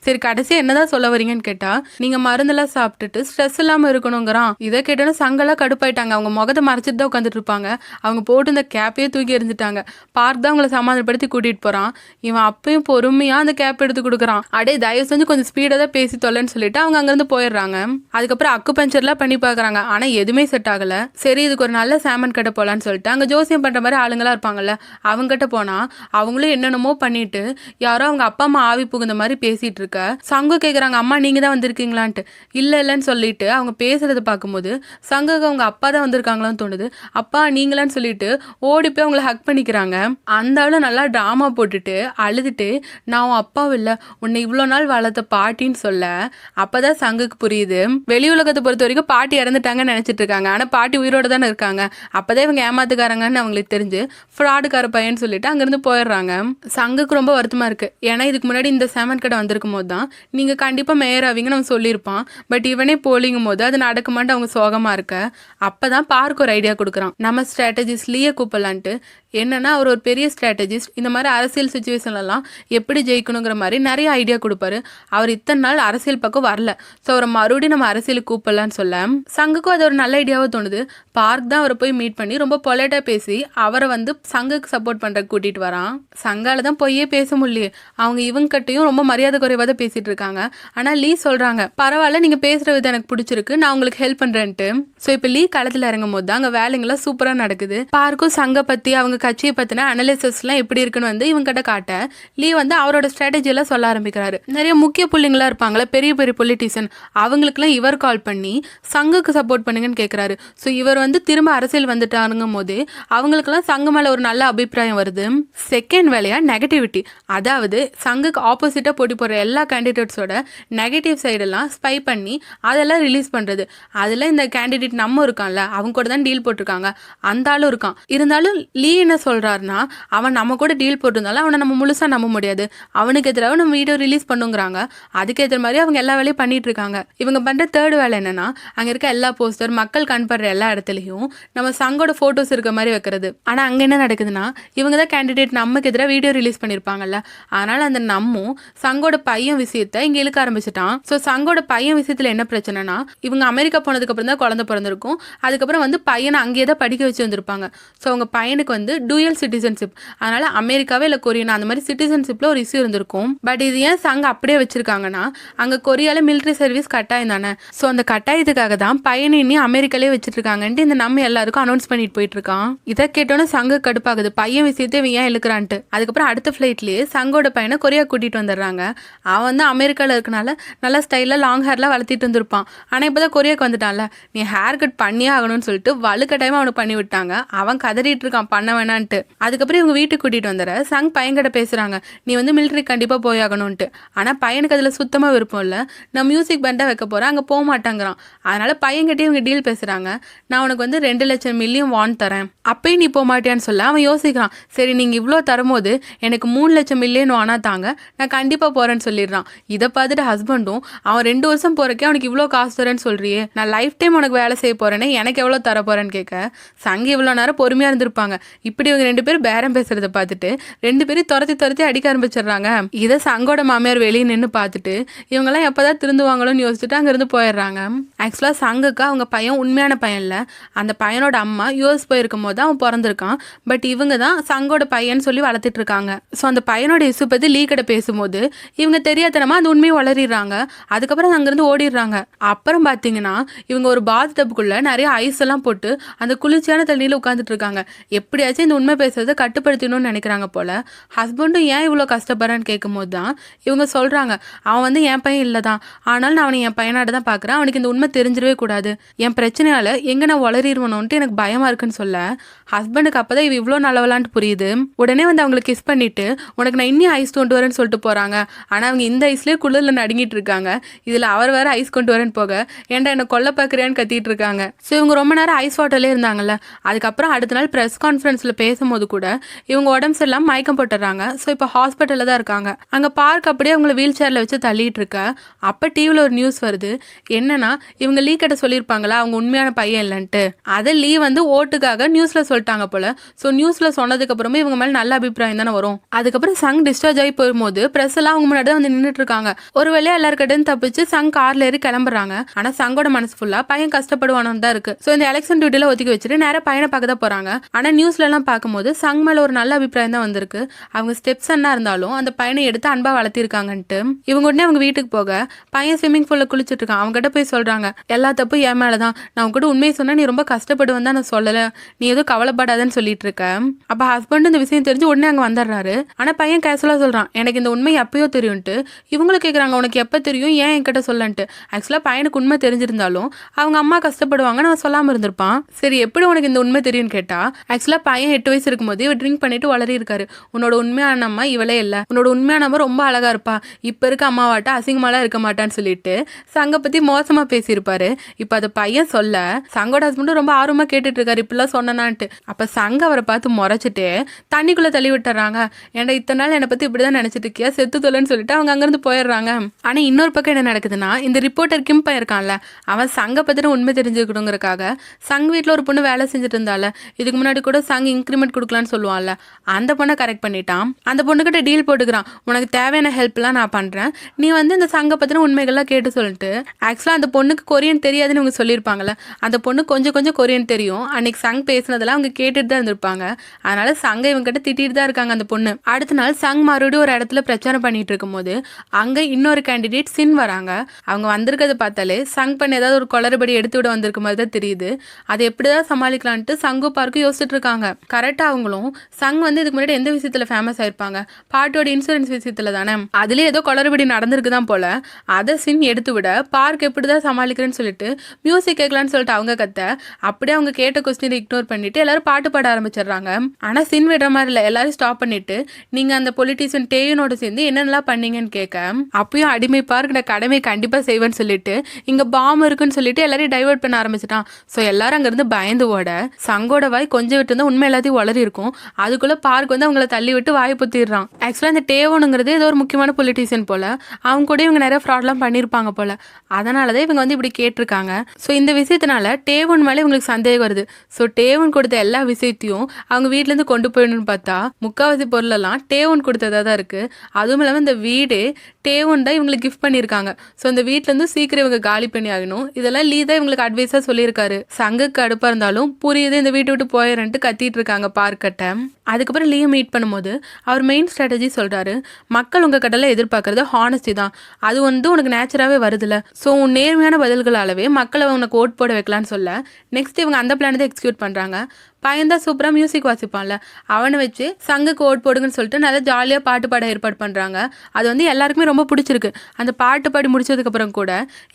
சரி கடைசியாக என்னதான் சொல்ல வரீங்கன்னு கேட்டால் நீங்கள் மருந்தெல்லாம் சாப்பிட்டுட்டு ஸ்ட்ரெஸ் இல்லாமல் இருக்கணுங்கிறான். இதை கேட்டோன்னா சங்கெல்லாம் கடுப்பாயிட்டாங்க. அவங்க முகத்தை மறைச்சிட்டு தான் உட்காந்துட்டு இருப்பாங்க. அவங்க போட்டு இந்த கேப்பையே தூக்கி எறிஞ்சிட்டாங்க. பார்க் தான் அவங்களை சமாதானப்படுத்தி கூட்டிகிட்டு போகிறான். இவன் அப்பயும் பொறுமையாக அந்த கேப் எடுத்து கொடுக்குறான். அடே தயவு செஞ்சு கொஞ்சம் ஸ்பீடாக தான் பேசி தொலைன்னு சொல்லிட்டு அவங்க அங்கேருந்து போயிடுறாங்க. அதுக்கப்புறம் அக்குபஞ்சர்லாம் பண்ணி பார்க்குறாங்க. ஆனால் எதுவுமே செட் ஆகலை. சரி இதுக்கு ஒரு நல்ல சாமன் கிட்ட போகலான்னு சொல்லிட்டு அங்கே ஜோசியம் பண்ணுற மாதிரி ஆளுங்களாம் இருப்பாங்கல்ல, அவங்ககிட்ட போனால் அவங்களும் என்னென்னமோ பண்ணிட்டு யாரோ அவங்க அப்பா அம்மா ஆவி புகுந்த மாதிரி பேசிகிட்டு இருக்க சங்கு கேட்குறாங்க, அம்மா நீங்கள் தான் வந்திருக்கீங்களான்ட்டு. இல்லைன்னு சொல்லிட்டு அவங்க பேசுகிறத பார்க்கும்போது சங்குக்கு அவங்க அப்பா தான் வந்திருக்காங்களோ பண்ணியிருப்பாங்களோன்னு தோணுது. அப்பா நீங்களான்னு சொல்லிட்டு ஓடி போய் அவங்கள ஹக் பண்ணிக்கிறாங்க. அந்த ஆளு நல்லா ட்ராமா போட்டுட்டு அழுதுட்டு, நான் உன் அப்பாவும் இல்ல, உன்னை இவ்வளோ நாள் வளர்த்த பாட்டின்னு சொல்ல அப்பதான் சங்குக்கு புரியுது. வெளி உலகத்தை பொறுத்த வரைக்கும் பாட்டி இறந்துட்டாங்கன்னு நினைச்சிட்டு இருக்காங்க. ஆனா பாட்டி உயிரோட தானே இருக்காங்க. அப்பதான் இவங்க ஏமாத்துக்காரங்கன்னு அவங்களுக்கு தெரிஞ்சு ஃப்ராடுக்கார பையன்னு சொல்லிட்டு அங்கிருந்து போயிடுறாங்க. சங்குக்கு ரொம்ப வருத்தமா இருக்கு. ஏன்னா இதுக்கு முன்னாடி இந்த சேமன் கடை வந்திருக்கும் போது தான் நீங்க கண்டிப்பா மேயர் ஆவீங்கன்னு அவன் சொல்லியிருப்பான். பட் இவனே போலிங்கும் போது அது நடக்குமான்ட்டு அவங்க சோகமா இருக்க அப்பதான் பார்க்க ஒரு ஐடியா கொடுக்குறான். நம்ம ஸ்ட்ராட்டஜிஸ்ட் லீயை கூப்பிடலான்ட்டு. என்னன்னா அவர் ஒரு பெரிய ஸ்ட்ராட்டஜிஸ்ட். இந்த மாதிரி அரசியல் சுச்சுவேஷன்லாம் எப்படி ஜெயிக்கணுங்கிற மாதிரி நிறைய ஐடியா கொடுப்பாரு. அவர் இத்தனை நாள் அரசியல் பக்கம் வரல. ஸோ அவரை மறுபடியும் நம்ம அரசியலுக்கு கூப்பிடலான்னு சொல்ல சங்குக்கும் அது ஒரு நல்ல ஐடியாவாக தோணுது. பார்க் தான் அவரை போய் மீட் பண்ணி ரொம்ப பொலைட்டாக பேசி அவரை வந்து சங்குக்கு சப்போர்ட் பண்ணுற கூட்டிகிட்டு வரான். சங்கால தான் போயே பேச முடியல. அவங்க இவங்க கிட்டையும் ரொம்ப மரியாதை குறைவாக தான் பேசிட்டு இருக்காங்க. ஆனால் லீ சொல்கிறாங்க, பரவாயில்ல நீங்கள் பேசுகிற விதம் எனக்கு பிடிச்சிருக்கு, நான் உங்களுக்கு ஹெல்ப் பண்ணுறேன்ட்டு. ஸோ இப்போ லீ களத்தில் இறங்கும் போது தான் அங்கே வேலைங்களாம் சூப்பராக நடக்குது. பார்க்கும் சங்கை பற்றி அவங்க கட்சியை பற்றின அனலிசிஸ்லாம் எப்படி இருக்குன்னு வந்து இவங்க கிட்ட காட்ட லீ வந்து அவரோட ஸ்ட்ராட்டஜியெல்லாம் சொல்ல ஆரம்பிக்கிறாரு. நிறைய முக்கிய புள்ளிங்களா இருப்பாங்களே, பெரிய பெரிய பொலிட்டிஷியன், அவங்களுக்குலாம் இவர் கால் பண்ணி சங்குக்கு சப்போர்ட் பண்ணுங்கன்னு கேட்குறாரு. ஸோ இவர் வந்து திரும்ப அரசியல் வந்துட்டாருங்கும் போது அவங்களுக்குலாம் சங்கு மேலே ஒரு நல்ல அபிப்பிராயம் வருது. செகண்ட் வேலையாக நெகட்டிவிட்டி, அதாவது சங்குக்கு ஆப்போசிட்டாக போட்டி போடுற எல்லா கேண்டிடேட்ஸோட நெகட்டிவ் சைடெல்லாம் ஸ்பை பண்ணி அதெல்லாம் ரிலீஸ் பண்ணுறது. அதில் இந்த கேண்டிடேட் நம்ம இருக்கான்ல, அவங்க கூட தான் டீல் போட்டிருக்காங்க, அந்த ஆளும் இருக்கான். இருந்தாலும் லீ என்ன சொல்கிறாருன்னா, அவன் நம்ம கூட டீல் போட்டிருந்தாலும் அவனை நம்ம முழுசாக நம்ப முடியாது, அவனுக்கு எதிராக நம்ம வீடியோ ரிலீஸ் பண்ணுங்கிறாங்க. அதுக்கேற்ற மாதிரி அவங்க எல்லா வேலையும் பண்ணிட்டு இருக்காங்க. இவங்க பண்ணுற தேர்ட் வேலை என்னன்னா, அங்கே இருக்க எல்லா போஸ்டர், மக்கள் கண்படுற எல்லா இடத்துலையும் நம்ம சங்கோட ஃபோட்டோஸ் இருக்க மாதிரி வைக்கிறது. ஆனால் அங்கே என்ன நடக்குதுன்னா, இவங்க தான் கேண்டிடேட் நமக்கு எதிராக வீடியோ ரிலீஸ் பண்ணியிருப்பாங்கல்ல, அதனால் அந்த நம்மும் சங்கோட பையன் விஷயத்தை இங்கே இழுக்க ஆரம்பிச்சிட்டான். ஸோ சங்கோட பையன் விஷயத்தில் என்ன பிரச்சனைனா, இவங்க அமெரிக்கா போனதுக்கு அப்புறம் தான் குழந்தை பிறந்திருக்கும். அதுக்கப்புறம் வந்து பையனை அங்கேயே தான் படிக்க வச்சு வந்திருப்பாங்க. ஸோ அவங்க பையனுக்கு வந்து டூயல் சிட்டிசன்ஷிப், அதனால அமெரிக்காவே இல்லை கொரியா அந்த மாதிரி சிட்டிசன்ஷிப்ல ஒரு இஷ்யூ இருந்திருக்கும். பட் இது ஏன் சங்க அப்படியே வச்சிருக்காங்கன்னா, அங்கே கொரியாவில் மிலிட்ரி சர்வீஸ் கட்டாயம் தானே. ஸோ அந்த கட்டாயத்துக்காக தான் பையனை இன்னி அமெரிக்காலே வச்சுட்டு இருக்காங்கன்ட்டு இந்த நம்ம எல்லாருக்கும் அனௌன்ஸ் பண்ணிட்டு போயிட்டு இருக்கான். இதை கேட்டோன்னே சங்க கடுப்பாகுது, பையன் விஷயத்தை இவன் ஏன் இழுக்கிறான்ட்டு. அதுக்கப்புறம் அடுத்த ஃப்ளைட்லேயே சங்கோட பையனை கொரியா கூட்டிட்டு வந்துடுறாங்க. அவன் வந்து அமெரிக்காவில் இருக்கனால நல்லா ஸ்டைலாக லாங் ஹேர்லாம் வளர்த்திட்டு இருந்திருப்பான். ஆனால் இப்போ தான் கொரியாவுக்கு வந்துட்டான்ல, நீ ஹேர் கட் பண்ணியே ஆகணும்னு சொல்லிட்டு வலுக்கட்டாயமாக அவனுக்கு பண்ணி விட்டாங்க. அவன் கதறிட்டு இருக்கான் பண்ண வேணான்ட்டு. அதுக்கப்புறம் இவங்க வீட்டுக்கு கூட்டிட்டு வந்துடுற சங் பையன்கிட்ட பேசுறாங்க, நீ வந்து மிலிட்ரி கண்டிப்பாக போயாகணும்ட்டு. ஆனால் பையனுக்கு அதில் சுத்தமாக விருப்பம் இல்லை. நான் மியூசிக் பேண்டாக வைக்க போகிறேன், அங்கே போக மாட்டேங்கிறான். அதனால பையன்கிட்டே இவங்க டீல் பேசுகிறாங்க, நான் உனக்கு வந்து 2 லட்சம் மில்லியன் வான் தரேன், அப்பயும் நீ போக மாட்டியான்னு சொல்ல அவன் யோசிக்கிறான். சரி நீங்கள் இவ்வளோ தரும்போது எனக்கு 3 லட்சம் மில்லியன் வானா தாங்க, நான் கண்டிப்பாக போகிறேன்னு சொல்லிடுறான். இதை பார்த்துட்டு ஹஸ்பண்டும், அவன் 2 வருஷம் போகிறக்கே அவனுக்கு இவ்வளோ காசு தரேன்னு சொல்கிறியே, நான் லைஃப் டைம் உனக்கு வேலை செய்ய போகிறேன்னு எனக்கு எவ்வளோ தர போகிறேன்னு கேட்க சங்கி இவ்வளோ நேரம் பொறுமையாக இருந்திருப்பாங்க. இப்படி இவங்க 2 பேரும் பேரம் பேசுறதை பார்த்துட்டு 2 பேரும் துரத்தி அடிக்க ஆரம்பிச்சிடுறாங்க. இதை சங்கோட மாமியார் வெளியே நின்று பார்த்துட்டு இவங்கெல்லாம் எப்போதான் திருந்துவாங்களோன்னு யோசிச்சுட்டு அங்கேருந்து போயிடுறாங்க. ஆக்சுவலாக சங்குக்கு அவங்க பையன் உண்மையான பையன் இல்லை, அந்த பையனோட அம்மா யூஎஸ் போயிருக்கும் போது அவன் பிறந்திருக்கான். பட் இவங்க தான் சங்கோட பையன் சொல்லி வளர்த்துட்டு இருக்காங்க. ஸோ அந்த பையனோட இஷ்யூ பற்றி லீ கிட்ட பேசும்போது இவங்க தெரியாதனமா அந்த உண்மையை வளரிடுறாங்க. அதுக்கப்புறம் அங்கேருந்து ஓடிடுறாங்க. அப்புறம் பார்த்தீங்கன்னா இவங்க ஒரு பாத் டப்புக்குள்ள நிறைய ஐஸ் எல்லாம் போட்டு அந்த குளிர்ச்சியான தண்ணியில் உட்காந்துட்டு இருக்காங்க. எப்படியாச்சும் இந்த உண்மை பேசுறதை கட்டுப்படுத்தணும்னு நினைக்கிறாங்க போல. ஹஸ்பண்டும் ஏன் இவ்வளோ கஷ்டப்படுறான்னு கேட்கும்போது தான் இவங்க சொல்கிறாங்க, அவன் வந்து என் பையன் இல்லை தான், ஆனாலும் நான் அவனை என் பையனாட தான் பார்க்குறேன், அவனுக்கு இந்த உண்மை தெரிஞ்சிடவே கூடாது, என் பிரச்சனையால் எங்கே நான் வளரிடுவனோன்ட்டு எனக்கு பயமாக இருக்குன்னு சொல்ல ஹஸ்பண்டுக்கு அப்போ தான் இவ இவ்வளோ நல்லவளான்ட்டு புரியுது. உடனே வந்து அவங்களுக்கு கிஸ் பண்ணிவிட்டு உனக்கு நான் இன்னும் ஐஸ் கொண்டு வரேன்னு சொல்லிட்டு போகிறாங்க. ஆனால் அவங்க இந்த ஐஸ்லேயே குளிரில் நடுங்கிட்டு இருக்காங்க. இதில் அவர் வேறு ஐஸ் கொண்டு வரேன்னு போக ஏன்டா என்னை கொல்ல பார்க்குறியான்னு கத்திட்டு இருக்காங்க. ஸோ இவங்க ரொம்ப நேரம் ஐஸ் வாட்டர்லேயே இருந்தாங்கல்ல. அதுக்கப்புறம் அடுத்த நாள் ப்ரெஸ் கான்ஃபரன்ஸில் பேசும்போது கூட இவங்க உடம்பு சரியில்லாம மயக்கம் போட்டுறாங்க. ஸோ இப்போ ஹாஸ்பிட்டலில் தான் இருக்காங்க. அங்கே பார்க் அப்படியே அவங்கள வீல் சேரில் வச்சு தள்ளிட்டு இருக்க அப்போ டிவியில் ஒரு நியூஸ் வருது. என்னன்னா இவங்க லீ கிட்ட சொல்லியிருப்பாங்களா அவங்க உண்மையான பையன் இல்லைன்ட்டு, அதை லீ வந்து ஓட்டுக்காக நியூஸில் சொல்லிட்டாங்க போல. ஸோ நியூஸில் சொன்னதுக்கு அப்புறமே இவங்க மேலே நல்ல அபிப்பிராயம் தானே வரும். அதுக்கப்புறம் சங் டிஸ்சார்ஜ் ஆகி போகும்போது ப்ரெஸ் எல்லாம் அவங்க முன்னாடி வந்து நின்றுட்டு இருக்காங்க. ஒரு வேளையா எல்லாருக்கிட்டையும் தப்பிச்சு சங் கார்ல ஏறி கிளம்புறாங்க. ஆனால் சங்கோட மனசு ஃபுல்லாக பையன் கஷ்டப்படுவானு தான் இருக்கு. ஸோ இந்த எலெக்ஷன் டியூட்டியில் ஒதுக்கி வச்சுட்டு நேரம் பையனை பார்க்க தான் போறாங்க. ஆனால் நியூஸ்ல எல்லாம் பார்க்கும்போது சங் மேல ஒரு நல்ல அபிப்பிராயம் தான் வந்திருக்கு. அவங்க ஸ்டெப்ஸ் என்ன இருந்தாலும் அந்த பையனை எடுத்து அன்பா வளர்த்திருக்காங்கன்ட்டு. இவங்க உடனே அவங்க வீட்டுக்கு போக பையன் ஸ்விம்மிங் பூல்ல குளிச்சுட்டு இருக்கான். அவங்க கிட்ட போய் சொல்றாங்க, எல்லா தப்பும் என் மேலதான், நான் உங்ககிட்ட உண்மையை சொன்னா நீ ரொம்ப கஷ்டப்படுவேன் தான் நான் சொல்லல, நீ எதுவும் கவலைப்படாதன்னு சொல்லிட்டு இருக்க. அப்ப ஹஸ்பண்ட் இந்த விஷயம் தெரிஞ்சு உடனே அங்க வந்துடுறாரு. ஆனா பையன் கேஷுவலா சொல்றான், எனக்கு இந்த உண்மை எப்பயோ தெரியும்ட்டு. இவங்களும் கேக்குறாங்க, உனக்கு எப்ப தெரியும், ஏன் என்கிட்ட சொல்லன்ட்டு. ஆக்சுவலா பையனுக்கு உண்மை தெரிஞ்சிருந்தாலும் அவங்க அம்மா கஷ்டப்படுவாங்கன்னு அவன் சொல்லாம இருந்திருப்பான். சரி, எப்படி உனக்கு இந்த உண்மை தெரியும்னு கேட்டா, ஆக்சுவலா பையன் 8 வயசு இருக்கும்போது இவர் ட்ரிங்க் பண்ணிட்டு வளரி இருக்காரு. உன்னோட உண்மையான அம்மா இவளே இல்ல, உன்னோட உண்மையான அம்மா ரொம்ப அழகா இருப்பா, இப்ப இருக்க அம்மாவாட்ட அசிங்கமாலாம் இருக்க மாட்டான்னு சொல்லிட்டு சங்க பத்தி மோசமா பேசியிருப்பாரு. இப்ப அதை பையன் சொல்ல சங்கோட ஹஸ்பண்டும் ரொம்ப ஆர்வமா கேட்டுட்டு இருக்காரு, இப்படிலாம் சொன்னான்ட்டு. அப்ப சங்க அவரை பார்த்து முறைச்சிட்டு தண்ணிக்குள்ள தள்ளி விட்டுறாங்க. ஏன்டா இத்தனை நாள் என்னை பத்தி இப்படிதான் நினைச்சிட்டு இருக்கியா, செத்து தொலைன்னு சொல்லிட்டு அவங்க அங்கிருந்து போயிடுறாங்க. ஆனா இன்னொரு பக்கம் என்ன நடக்குதுன்னா, இந்த ரிப்போர்ட்டர் கிம்பா இருக்கான்ல, அவன் சங்க பத்தின உண்மை தெரிஞ்சுக்கணுங்கிறக்காக சங் வீட்டுல ஒரு பொண்ணு வேலை செஞ்சுட்டு இருந்தால, இதுக்கு முன்னாடி கூட சங் இன்க்ரிமெண்ட் கொடுக்கலான்னு சொல்லுவான்ல, அந்த பொண்ணை கரெக்ட் பண்ணிட்டான். அந்த பொண்ணுகிட்ட டீல் போட்டுக்கிறான், உனக்கு தேவையான ஹெல்ப்லாம் நான் பண்றேன், நீ வந்து இந்த சங்க பத்தின உண்மைகள்லாம் கேட்டு சொல்லிட்டு. ஆக்சுவலா அந்த பொண்ணுக்கு கொரியன் தெரியாதுன்னு இவங்க சொல்லியிருப்பாங்கல்ல, அந்த பொண்ணு கொஞ்சம் கொஞ்சம் கொரியன் தெரியும். அன்னைக்கு சங் பேசினதெல்லாம் அவங்க கேட்டுட்டு தான் இருந்திருப்பாங்க. அதனால சங்க இவங்க கிட்ட திட்டிட்டு தான் இருக்காங்க அந்த பொண்ணு. அடுத்த நாள் சங் மறுபடியும் ஒரு இடத்துல பிரச்சாரம் பண்ணிட்டு இருக்கும் போது அங்க இன்னொரு கேண்டிடேட் சின் வராங்க. அவங்க வந்திருக்கிறத பார்த்தாலே சங் பண்ண ஏதாவது ஒரு குளறுபடி எடுத்து விட வந்திருக்க மாதிரி தான் தெரியுது. அதை எப்படிதான் சமாளிக்கலான்ட்டு சங்கு பார்க்கும் யோசிச்சுட்டு இருக்காங்க. கரெக்டா அவங்களும் சங் வந்து இதுக்கு முன்னாடி எந்த விஷயத்துல ஃபேமஸ் ஆயிருப்பாங்க, பாட்டோட இன்சூரன்ஸ் விஷயத்துல தானே, அதுலயே ஏதோ குளறுபடி நடந்திருக்குதான் போல. அதை சின் எடுத்து விட பார்க் எப்படிதான் சமாளிக்கிறேன்னு சொல்லிட்டு மியூசிக் கேட்கலான்னு சொல்லிட்டு அவங்க கத்த, அப்படியே அவங்க கேட்ட கொஸ்டினை இக்னோர் பண்ணிட்டு எல்லாரும் பாட்டு பாட ஆரம்பிச்சிடுறாங்க. ஆனா சின் விடுற மாதிரி இல்ல, எல்லாரும் ஸ்டாப் பண்ணிட்டு நீங்க அந்த பொலிட்டீஷியன் டேயோட சேர்ந்து என்னென்னலாம் பண்ணீங்கன்னு கேட்க, அப்பயும் அடிமை பார்க் நான் கடமை கண்டிப்பா செய்வேன்னு சொல்லிட்டு இங்க பாம் இருக்குன்னு சொல்லிட்டு எல்லாரையும் டைவர்ட் பண்ண ஆரம்பிச்சிட்டான். ஸோ எல்லாரும் அங்கிருந்து பயந்து ஓட சங்கோட வாய் கொஞ்சம் விட்டு இருந்தா உண்மை எல்லாத்தையும் வளரி இருக்கும். அதுக்குள்ள பார்க் வந்து அவங்கள தள்ளி விட்டு வாய் புத்திடுறான். ஆக்சுவலா இந்த டேவோனுங்கிறது ஏதோ ஒரு முக்கியமான பொலிட்டீஷியன் போல, அவங்க கூட இவங்க நிறைய ஃப்ராட்லாம் பண்ணியிருப்பாங்க போல, அதனாலதான் இவங்க வந்து இப்படி கேட்டிருக்காங்க. ஸோ இந்த விஷயத்தினால டேவன் மேலே இவங்களுக்கு சந்தேகம் வருது. ஸோ டேவன் கொடுத்த எல்லா விஷயத்தையும் அவங்க வீட்டுல இருந்து கொண்டு போயிடணும்னு பார்த்தா முக்காவாசி பொருள் எல்லாம் டேவன் கொடுத்ததா தான் இருக்கு. அதுவும் இல்லாமல் இந்த வீடு டேவன் தான் இவங்களுக்கு கிஃப்ட் பண்ணியிருக்காங்க. ஸோ இந்த வீட்டுல இருந்து சீக்கிரம் இவங்க காலி பண்ணி ஆகணும். இதெல்லாம் லீ தான் இவங்களுக்கு அட்வைஸா சொல்லியிருக்காரு. சங்குக்கு அடுப்பா இருந்தாலும் புரியுது, இந்த வீட்டை விட்டு போயிடறேன்ட்டு கத்திட்டு இருக்காங்க பார்க்கட்ட. அதுக்கப்புறம் லீ மீட் பண்ணும்போது அவர் மெயின் ஸ்ட்ராட்டஜி சொல்றாரு, மக்கள் உங்க கடல எதிர்பார்க்கறது ஹானஸ்டி தான், அது வந்து உனக்கு நேச்சராகவே வருதுல, ஸோ உன் நேர்மையான பதில்களாலவே மக்களை உனக்கு ஓட் போட வைக்கலான்னு சொல்ல நெக்ஸ்ட் இவங்க அந்த பிளான் தான் எக்ஸிக்யூட் பண்றாங்க. பையன் தான் சூப்பராக மியூசிக் வாசிப்பான்ல, அவனை வச்சு சங்குக்கு ஓட் போடுங்கன்னு சொல்லிட்டு நல்லா ஜாலியாக பாட்டு பாட ஏற்பாடு பண்ணுறாங்க. அது வந்து எல்லாருக்குமே ரொம்ப பிடிச்சிருக்கு. அந்த பாட்டு பாடி முடிச்சதுக்கப்புறம் கூட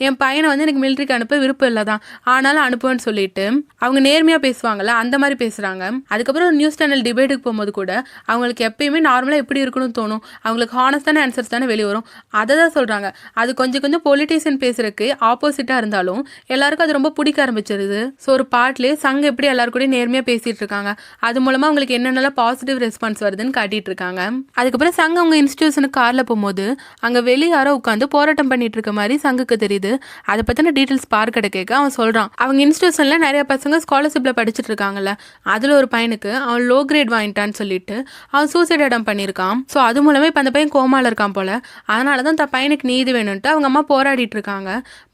என் பையனை வந்து எனக்கு மிலிட்ரிக்கு அனுப்ப விருப்பம் இல்லை தான், ஆனாலும் அனுப்புவேன்னு சொல்லிட்டு அவங்க நேர்மையாக பேசுவாங்கல்ல, அந்த மாதிரி பேசுகிறாங்க. அதுக்கப்புறம் ஒரு நியூஸ் சேனல் டிபேட்டுக்கு போகும்போது கூட அவங்களுக்கு எப்பயுமே நார்மலாக எப்படி இருக்கணும்னு தோணும், அவங்களுக்கு ஹானஸ்டான ஆன்சர்ஸ் தானே வெளியே வரும், அதை தான் சொல்கிறாங்க. அது கொஞ்சம் கொஞ்சம் பொலிட்டீஷியன் பேசுறதுக்கு ஆப்போசிட்டாக இருந்தாலும் எல்லாருக்கும் அது ரொம்ப பிடிக்க ஆரம்பிச்சிருது. ஸோ ஒரு பாட்டிலே சங்க எப்படி எல்லாருக்கூடயும் நேர்மையாக பேசிட்டு இருக்காங்க, அது மூலமா உங்களுக்கு என்னென்னலாம் பாசிட்டிவ் ரெஸ்பான்ஸ் வருதுன்னு காட்டிட்டு இருக்காங்க. அதுக்கப்புறம் சங்க அவங்க இன்ஸ்டிடியூஷனுக்கு கார்ல போகும்போது அங்க வெளியே யாரோ உட்காந்து போராட்டம் பண்ணிட்டு இருக்க மாதிரி சங்குக்கு தெரியுது. அதை பத்தின டீட்டெயில்ஸ் பார்க்க கேட்க அவன் சொல்றான், அவங்க இன்ஸ்டிடியூஷன்ல நிறைய பசங்க ஸ்காலர்ஷிப்ல படிச்சுட்டு இருக்காங்கல்ல, அதுல ஒரு பையனுக்கு அவன் லோ கிரேட் வாங்கிட்டான்னு சொல்லிட்டு அவன் சூசைட் அட்டம் பண்ணியிருக்கான். ஸோ அது மூலமா இப்ப அந்த பையன் கோமால இருக்கான் போல, அதனாலதான் தன் பையனுக்கு நீதி வேணும்ட்டு அவங்க அம்மா போராடிட்டு இருக்காங்க.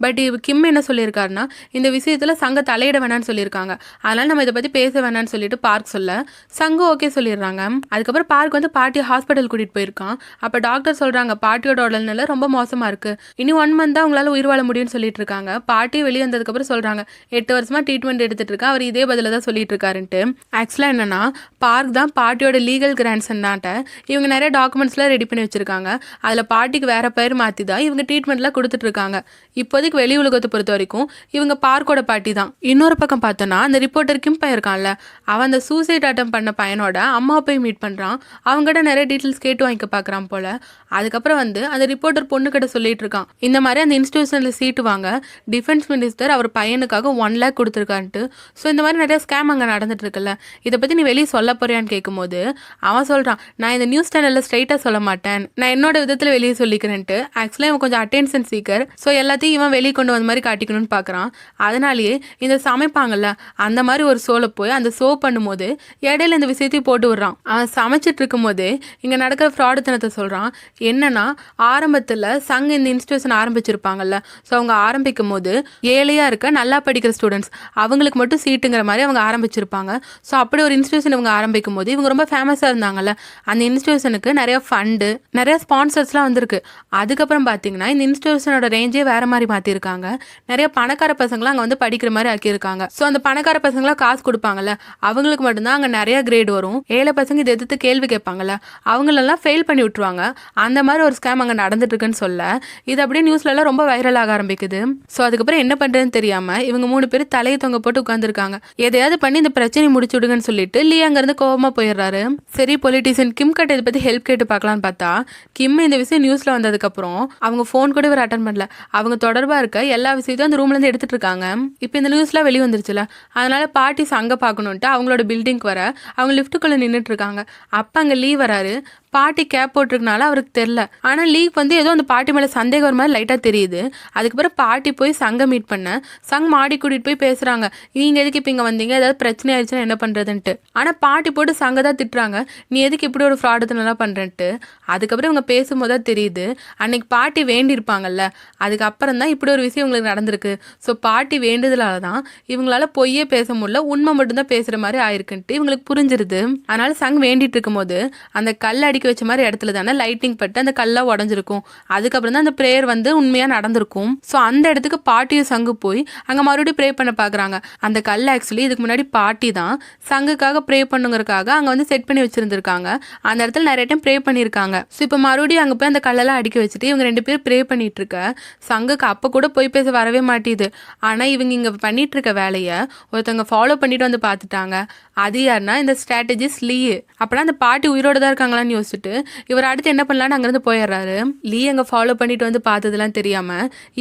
பட் கிம் என்ன சொல்லியிருக்காருன்னா, இந்த விஷயத்துல சங்க தலையிட வேணான்னு சொல்லியிருக்காங்க, அதனால நம்ம இதை பத்தி பேச வேணான்னு சொல்லிட்டு பார்க் சொல்ல சங்கு ஓகே சொல்லிடுறாங்க. அதுக்கப்புறம் பார்க் வந்து பாட்டி ஹாஸ்பிட்டல் கூட்டிட்டு போயிருக்கான். அப்ப டாக்டர் சொல்றாங்க, பாட்டியோட உடல்நிலை ரொம்ப மோசமா இருக்கு, இனி 1 மந்த் தான் உங்களால உயிர் வாழ முடியும்னு சொல்லிட்டு இருக்காங்க. பாட்டி வெளியே வந்ததுக்கு அப்புறம் சொல்றாங்க, 8 வருஷமா ட்ரீட்மெண்ட் எடுத்துட்டு இருக்கா, அவர் இதே பதில தான் சொல்லிட்டு இருக்காருன்ட்டு. ஆக்சுவலா என்னன்னா, பார்க் தான் பாட்டியோட லீகல் கிராண்ட்சன் தான். இவங்க நிறைய டாக்குமெண்ட்ஸ்லாம் ரெடி பண்ணி வச்சிருக்காங்க. அதுல பாட்டிக்கு வேற பேர் மாத்தி தான் இவங்க ட்ரீட்மெண்ட்லாம் கொடுத்துட்டு இருக்காங்க. இப்போதைக்கு வெளி உலகத்தை பொறுத்த வரைக்கும் இவங்க பார்க்கோட பாட்டி தான். இன்னொரு பக்கம் பார்த்தோன்னா, அந்த ரிப்போர்ட்டர் கிம் இருக்கான்ல, அவன் அந்த சூசைட் அட்டம் பண்ண பையனோட அம்மா போய் மீட் பண்றான். அவங்ககிட்ட நிறைய டீட்டெயில்ஸ் கேட்டு வாங்கிக்க பாக்குறான் போல. அதுக்கப்புறம் வந்து அந்த ரிப்போர்ட்டர் பொண்ணு கிட்ட சொல்லிட்டு இருக்கான், இந்த மாதிரி அந்த இன்ஸ்டிடியூஷன்ல சீட்டு வாங்க டிஃபென்ஸ் மினிஸ்டர் அவர் பையனுக்காக 1 lakh கொடுத்துருக்கான்ட்டு. ஸோ இந்த மாதிரி நிறைய ஸ்கேம் அங்கே நடந்துட்டு இருக்குல்ல, இதை பத்தி நீ வெளியே சொல்ல போறியான்னு கேட்கும்போது அவன் சொல்றான், நான் இந்த நியூஸ் சேனல்ல ஸ்ட்ரைட்டா சொல்ல மாட்டேன், நான் என்னோட விதத்துல வெளியே சொல்லிக்கிறேன்ட்டு. ஆக்சுவலா இவன் கொஞ்சம் அட்டென்ஷன் சீக்கர், ஸோ எல்லாத்தையும் இவன் வெளியே கொண்டு வந்த மாதிரி காட்டிக்கணும்னு பாக்குறான். அதனாலேயே இந்த சமைப்பாங்கல்ல அந்த மாதிரி ஒரு சோலை போய் அந்த அதை சோ பண்ணும்போது இடையில இந்த விஷயத்தையும் போட்டு விடுறான். அவன் சமைச்சிட்டு இருக்கும் போது இங்க நடக்கிற ஃப்ராடுத்தனத்தை சொல்றான். என்னன்னா ஆரம்பத்துல சங் இந்த இன்ஸ்டிடியூஷன் ஆரம்பிச்சிருப்பாங்கல்ல, ஸோ அவங்க ஆரம்பிக்கும் போது ஏழையா இருக்க நல்லா படிக்கிற ஸ்டூடெண்ட்ஸ் அவங்களுக்கு மட்டும் சீட்டுங்கிற மாதிரி அவங்க ஆரம்பிச்சிருப்பாங்க. ஸோ அப்படி ஒரு இன்ஸ்டிடியூஷன் இவங்க ஆரம்பிக்கும் போது இவங்க ரொம்ப ஃபேமஸாக இருந்தாங்கல்ல, அந்த இன்ஸ்டிடியூஷனுக்கு நிறைய ஃபண்டு நிறைய ஸ்பான்சர்ஸ்லாம் வந்திருக்கு. அதுக்கப்புறம் பார்த்தீங்கன்னா இந்த இன்ஸ்டிடியூஷனோட ரேஞ்சே வேற மாதிரி மாற்றிருக்காங்க. நிறைய பணக்கார பசங்களாம் அங்கே வந்து படிக்கிற மாதிரி ஆக்கியிருக்காங்க. ஸோ அந்த பணக்கார பசங்களாம் காசு கொடுப்பாங்கல்ல, அவங்களுக்கு மட்டும்தான் அங்கே நிறைய கிரேட் வரும். ஏழை பசங்க இதை எதிர்த்து கேள்வி கேட்பாங்கல்ல, அவங்களெல்லாம் ஃபெயில் பண்ணி விட்டுருவாங்க. அந்த மாதிரி ஒரு ஸ்கேம் அங்கே நடந்துட்டு இருக்குன்னு சொல்ல இது அப்படியே நியூஸ்லலாம் ரொம்ப வைரல் ஆக ஆரம்பிக்குது. ஸோ அதுக்கப்புறம் என்ன பண்ணுறதுன்னு தெரியாமல் இவங்க 3 பேர் தலையை தொங்க போட்டு உட்காந்துருக்காங்க. எதையாவது பண்ணி இந்த பிரச்சனையை முடிச்சு விடுங்கன்னு சொல்லிட்டு லீ அங்கேருந்து கோவமாக போயிடுறாரு. சரி, பொலிட்டீஷியன் கிம் கிட்ட இதை பற்றி ஹெல்ப் கேட்டு பார்க்கலான்னு பார்த்தா கிம் இந்த விஷயம் நியூஸில் வந்ததுக்கப்புறம் அவங்க ஃபோன் கூட இவர் அட்டன் பண்ணல. அவங்க தொடர்பாக இருக்க எல்லா விஷயத்தையும் அந்த ரூம்லேருந்து எடுத்துட்டு இருக்காங்க. இப்போ இந்த நியூஸ்லாம் வெளியே வந்துருச்சுல, அதனால பார்ட்டிஸ் அங்கே பார்க்கணுன்ட்டு அவங்களோட பில்டிங்க்கு வர அவங்க லிஃப்ட்டுக்குள்ளே நின்றுட்டு இருக்காங்க. அப்போ அங்கே லீ வராரு. பாட்டி கேப் போட்டிருக்கனால அவருக்கு தெரில. ஆனால் லீக் வந்து ஏதோ அந்த பாட்டி மேலே சந்தேகம் ஒரு மாதிரி லைட்டாக தெரியுது. அதுக்கப்புறம் பாட்டி போய் சங்கை மீட் பண்ண சங் மாடி கூட்டிகிட்டு போய் பேசுகிறாங்க. நீங்கள் எதுக்கு இப்போ இங்கே வந்தீங்க, ஏதாவது பிரச்சனை ஆயிடுச்சுன்னா என்ன பண்ணுறதுன்ட்டு. ஆனால் பாட்டி போட்டு சங்கை தான் திட்டுறாங்க, நீ எதுக்கு இப்படி ஒரு ஃப்ராடுத்தனெல்லாம் பண்ணுறேன்ட்டு. அதுக்கப்புறம் இவங்க பேசும்போது தான் தெரியுது அன்னைக்கு பாட்டி வேண்டியிருப்பாங்கல்ல, அதுக்கப்புறம் தான் இப்படி ஒரு விஷயம் இவங்களுக்கு நடந்திருக்கு. ஸோ பாட்டி வேண்டுதலால தான் இவங்களால பொய்யே பேச முடியல, உண்மை மட்டும்தான் பேசுகிற மாதிரி ஆயிருக்குன்ட்டு இவங்களுக்கு புரிஞ்சிருது. அதனால சங் வேண்டிட்டு இருக்கும்போது அந்த கல் அடிக்க வச்ச மாதிரி இடத்துல தானே லைட்டிங் பட்டு அந்த கல்லா உடஞ்சிருக்கும். அதுக்கப்புறம் தான் அந்த ப்ரேயர் வந்து உண்மையா நடந்திருக்கும். ஸோ அந்த இடத்துக்கு பாட்டியும் சங்கு போய் அங்க மறுபடியும் ப்ரே பண்ண பாக்குறாங்க. அந்த கல் ஆக்சுவலி இதுக்கு முன்னாடி பாட்டி தான் சங்குக்காக ப்ரே பண்ணுங்கிறதுக்காக அங்க வந்து செட் பண்ணி வச்சிருந்திருக்காங்க. அந்த இடத்துல நிறைய டைம் ப்ரே பண்ணியிருக்காங்க. ஸோ இப்போ மறுபடியும் அங்க போய் அந்த கல்லெல்லாம் அடிக்க வச்சுட்டு இவங்க 2 பேர் ப்ரே பண்ணிட்டு இருக்க சங்குக்கு அப்ப கூட போய் பேச வரவே மாட்டேது. ஆனா இவங்க இங்க பண்ணிட்டு இருக்க வேலையை ஒருத்தவங்க ஃபாலோ பண்ணிட்டு வந்து பார்த்துட்டாங்க. அது யாருன்னா இந்த ஸ்ட்ராட்டஜிஸ்ட் லீ. அப்பனா அந்த பாட்டி உயிரோட தான் இருக்காங்களான்னு யோசிச்சுட்டு இவர் அடுத்து என்ன பண்ணலான்னு அங்கிருந்து போயிடுறாரு. லீ அங்க ஃபாலோ பண்ணிட்டு வந்து பார்த்ததெல்லாம் தெரியாம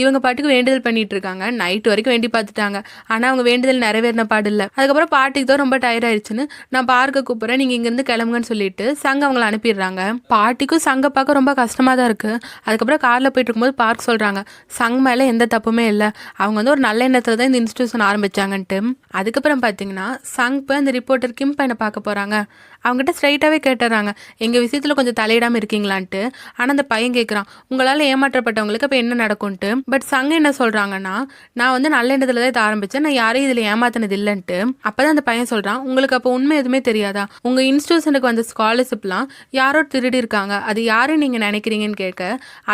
இவங்க பாட்டுக்கு வேண்டுதல் பண்ணிட்டு இருக்காங்க. நைட் வரைக்கும் வேண்டி பார்த்துட்டாங்க. ஆனா அவங்க வேண்டுதல் நிறைவேறின பாடு இல்லை. அதுக்கப்புறம் பாட்டிக்கு தான் ரொம்ப டயர்ட் ஆயிடுச்சுன்னு நான் பார்க்க கூப்பிடுறேன், நீங்க இங்கிருந்து கிளம்புங்கன்னு சொல்லிட்டு சங்க அவங்களை அனுப்பிடுறாங்க. பாட்டிக்கும் சங்க பார்க்க ரொம்ப கஷ்டமா தான் இருக்கு. அதுக்கப்புறம் கார்ல போயிட்டு இருக்கும்போது பார்க் சொல்றாங்க சங் மேல எந்த தப்புமே இல்லை, அவங்க வந்து ஒரு நல்ல எண்ணத்துல தான் இந்த இன்ஸ்டிடியூஷன் ஆரம்பிச்சாங்கன்ட்டு. அதுக்கப்புறம் பாத்தீங்கன்னா சங் போய் அந்த ரிப்போர்ட்டர் கிம் பையனை பார்க்க போறாங்க. அவங்ககிட்ட ஸ்ட்ரைட்டாகவே கேட்டுறாங்க, எங்கள் விஷயத்தில் கொஞ்சம் தலையிடாமல் இருக்கீங்களான்ட்டு. ஆனால் அந்த பையன் கேட்குறான், உங்களால் ஏமாற்றப்பட்டவங்களுக்கு இப்போ என்ன நடக்கும்ட்டு. பட் சங்க என்ன சொல்கிறாங்கன்னா, நான் வந்து நல்ல எண்ணத்தில் தான் இதை ஆரம்பித்தேன், நான் யாரையும் இதில் ஏமாத்தினது இல்லைன்ட்டு. அப்போ தான் அந்த பையன் சொல்கிறான், உங்களுக்கு அப்போ உண்மை எதுவுமே தெரியாதா, உங்கள் இன்ஸ்டியூஷனுக்கு வந்த ஸ்காலர்ஷிப்லாம் யாரோ திருடி இருக்காங்க, அது யாரும் நீங்கள் நினைக்கிறீங்கன்னு கேட்க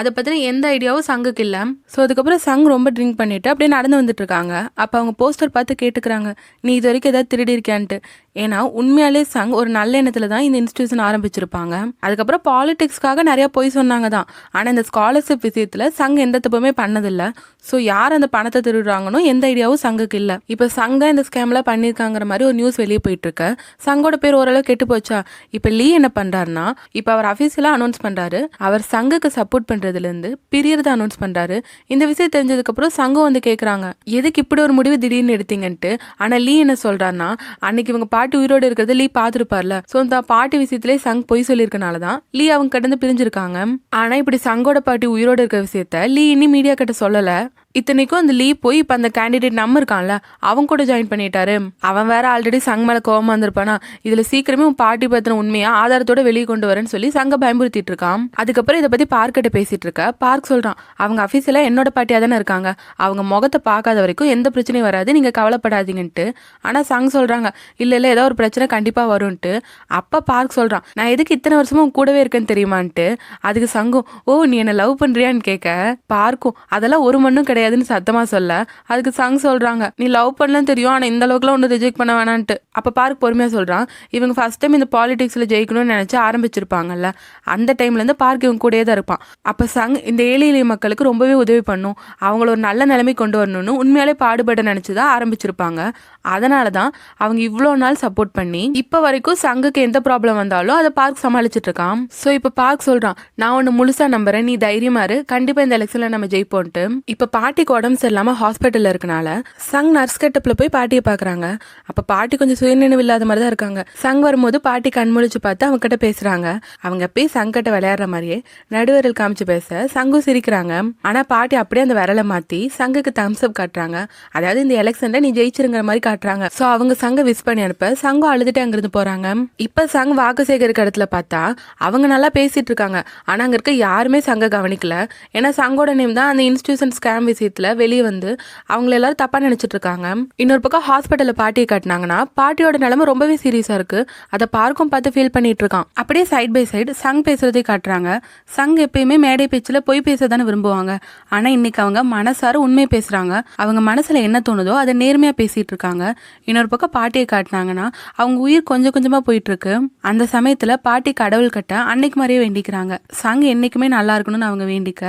அதை பற்றின எந்த ஐடியாவும் சங்குக்கு இல்லை. ஸோ அதுக்கப்புறம் சங் ரொம்ப ட்ரிங்க் பண்ணிட்டு அப்படியே நடந்து வந்துட்டு இருக்காங்க. அப்போ அவங்க போஸ்டர் பார்த்து கேட்டுக்கிறாங்க, நீ இது வரைக்கும் ஏதாவது திருடி இருக்கியான்ட்டு. ஏன்னா உண்மையாலே சங் ஒரு நல்ல எண்ணத்துல தான் இந்த இன்ஸ்டிடியூஷன் ஆரம்பிச்சிருப்பாங்க. அதுக்கப்புறம் பாலிடிக்ஸ்க்காக நிறைய போய் சொன்னாங்க தான். ஆனா இந்த ஸ்காலர்ஷிப் விஷயத்துல சங் எந்த தப்புமே பண்ணதில்லை. ஸோ யார் அந்த பணத்தை திருடுறாங்கன்னு எந்த ஐடியாவும் சங்குக்கு இல்லை. இப்போ சங்க இந்த ஸ்கேம்ல பண்ணியிருக்காங்கிற மாதிரி ஒரு நியூஸ் வெளியே போயிட்டு இருக்கு. சங்கோட பேர் ஓரளவு கெட்டு போச்சா. இப்போ லீ என்ன பண்றாருன்னா, இப்போ அவர் அஃபீஷியலா அனௌன்ஸ் பண்றாரு, அவர் சங்குக்கு சப்போர்ட் பண்றதுல இருந்து பிரியறத அனௌன்ஸ் பண்றாரு. இந்த விஷயம் தெரிஞ்சதுக்கு அப்புறம் சங்கம் வந்து கேட்கறாங்க, எதுக்கு இப்படி ஒரு முடிவு திடீர்னு எடுத்தீங்கன்ட்டு. ஆனா லீ என்ன சொல்றாருன்னா, அன்னைக்கு இவங்க பாட்டி உயிரோடு இருக்கிறது லீ பார்த்துருப்பார்ல, ஸோ இந்த பாட்டி விஷயத்திலே சங் பொய் சொல்லியிருக்கனால தான் லீ அவங்க கிட்ட பிரிஞ்சிருக்காங்க. ஆனா இப்படி சங்கோட பாட்டி உயிரோடு இருக்கிற விஷயத்த லீ இன்னும் மீடியா கிட்ட சொல்லல. இத்தனைக்கும் அந்த லீ போய் இப்போ அந்த கேண்டிடேட் நம்ம இருக்கான்ல அவன் கூட ஜாயின் பண்ணிட்டாரு. அவன் வேற ஆல்ரெடி சங் மேல கோவமா வந்திருப்பானா, இதுல சீக்கிரமே உன் பாட்டி பத்தின உண்மையா ஆதாரத்தோட வெளியே கொண்டு வரேன்னு சொல்லி சங்க பயமுறுத்திட்டு இருக்கான். அதுக்கப்புறம் இதை பத்தி பார்க் கிட்ட பேசிட்டு இருக்க பார்க் சொல்றான், அவங்க அஃபீஷியலா என்னோட பாட்டியா தானே இருக்காங்க, அவங்க முகத்தை பார்க்காத வரைக்கும் எந்த பிரச்சனையும் வராது, நீங்க கவலைப்படாதீங்கன்ட்டு. ஆனா சங் சொல்றாங்க, இல்ல இல்ல ஏதோ ஒரு பிரச்சனை கண்டிப்பா வரும்ட்டு. அப்ப பார்க் சொல்றான், நான் எதுக்கு இத்தனை வருஷமும் கூடவே இருக்கேன்னு தெரியுமான்ட்டு. அதுக்கு சங்கும், ஓ நீ என்ன லவ் பண்றியான்னு கேட்க பார்க்கும் அதெல்லாம் ஒரு மண்ணும் கிடையாது சத்தமா சொல்ல. அதுக்கு சங் சொல்றாங்க, நீ லவ் பண்ணலாம் தெரியும், ஆனா இந்த அளவுக்குலாம் ஒன்னும் ரிஜெக்ட் பண்ண வேணான்ட்டு. அப்ப பார்க் பொறுமையா சொல்றான், இவங்க ஃபர்ஸ்ட் டைம் இந்த பாலிடிக்ஸ்ல ஜெயிக்கணும்னு நினைச்சு ஆரம்பிச்சிருப்பாங்கல்ல, அந்த டைம்ல இருந்து பார்க் இவங்க கூடயே தான் இருப்பான். அப்ப சங் இந்த ஏழை எளிய மக்களுக்கு ரொம்பவே உதவி பண்ணும், அவங்கள ஒரு நல்ல நிலைமை கொண்டு வரணும்னு உண்மையாலே பாடுபட நினைச்சுதான் ஆரம்பிச்சிருப்பாங்க. அதனாலதான் அவங்க இவ்வளோ நாள் சப்போர்ட் பண்ணி இப்ப வரைக்கும் சங்குக்கு எந்த ப்ராப்ளம் வந்தாலும் அதை பார்க் சமாளிச்சுட்டு இருக்கான். சோ இப்ப பார்க் சொல்றான், நான் ஒன்னு முழுசா நம்புறேன், நீ தைரியமா இரு, கண்டிப்பா இந்த எலெக்ஷன்ல நம்ம ஜெயிப்போன்ட்டு. இப்ப பாட்டிக்கு உடம்பு சரியில்லாம ஹாஸ்பிட்டல்ல இருக்கனால சங் நர்ஸ் கெட்டப்ல போய் பாட்டியை பாக்குறாங்க. அப்ப பாட்டி கொஞ்சம் சுயநினைவு இல்லாத மாதிரி தான் இருக்காங்க. சங் வரும்போது பாட்டி கண்முழிச்சு பார்த்து அவங்க கிட்ட பேசுறாங்க. அவங்க எப்பயும் சங் கிட்ட விளையாடுற மாதிரியே நடுவரல் காமிச்சு பேச சங்கும் சிரிக்கிறாங்க. ஆனா பாட்டி அப்படியே அந்த விரலை மாத்தி சங்குக்கு தம்ஸ் அப் காட்டுறாங்க. அதாவது இந்த எலெக்ஷன்ல நீ ஜெயிச்சிருங்கிற மாதிரி காட்டுறாங்க. சோ அவங்க சங்க விஷ் பண்ணி அனுப்ப சங்கம் அழுதுட்டு அங்கிருந்து போறாங்க. இப்ப சங் வாக்கு சேகரிக்க இடத்துல பார்த்தா அவங்க நல்லா பேசிட்டு இருக்காங்க. ஆனா அங்க இருக்க யாருமே சங்க கவனிக்கல. ஏன்னா சங்கோட நேம் தான் அந்த இன்ஸ்டிடியூஷன் ஸ்கேம் விஷயத்துல வெளியே வந்து அவங்கள எல்லாரும் தப்பா நினைச்சிட்டு இருக்காங்க. இன்னொரு பக்கம் ஹாஸ்பிட்டல்ல பாட்டியை காட்டினாங்கன்னா பாட்டியோட நிலைமை ரொம்பவே சீரியஸா இருக்கு. அதை பார்க்கும் பார்த்து ஃபீல் பண்ணிட்டு இருக்கான். அப்படியே சைட் பை சைடு சங் பேசுறதை காட்டுறாங்க. சங் எப்பயுமே மேடை பேச்சுல போய் பேசதானே விரும்புவாங்க. ஆனா இன்னைக்கு அவங்க மனசார உண்மை பேசுறாங்க. அவங்க மனசுல என்ன தோணுதோ அதை நேர்மையா பேசிட்டு இருக்காங்க. இன்னொரு பக்கம் பாட்டியை காட்டினாங்கன்னா அவங்க உயிர் கொஞ்சம் கொஞ்சமா போயிட்டு இருக்கு. அந்த சமயத்துல பாட்டி கடவுள் கிட்ட அன்னைக்கு மாதிரியே வேண்டிக்கிறாங்க. சங் என்னைக்குமே நல்லா இருக்கணும்னு அவங்க வேண்டிக்க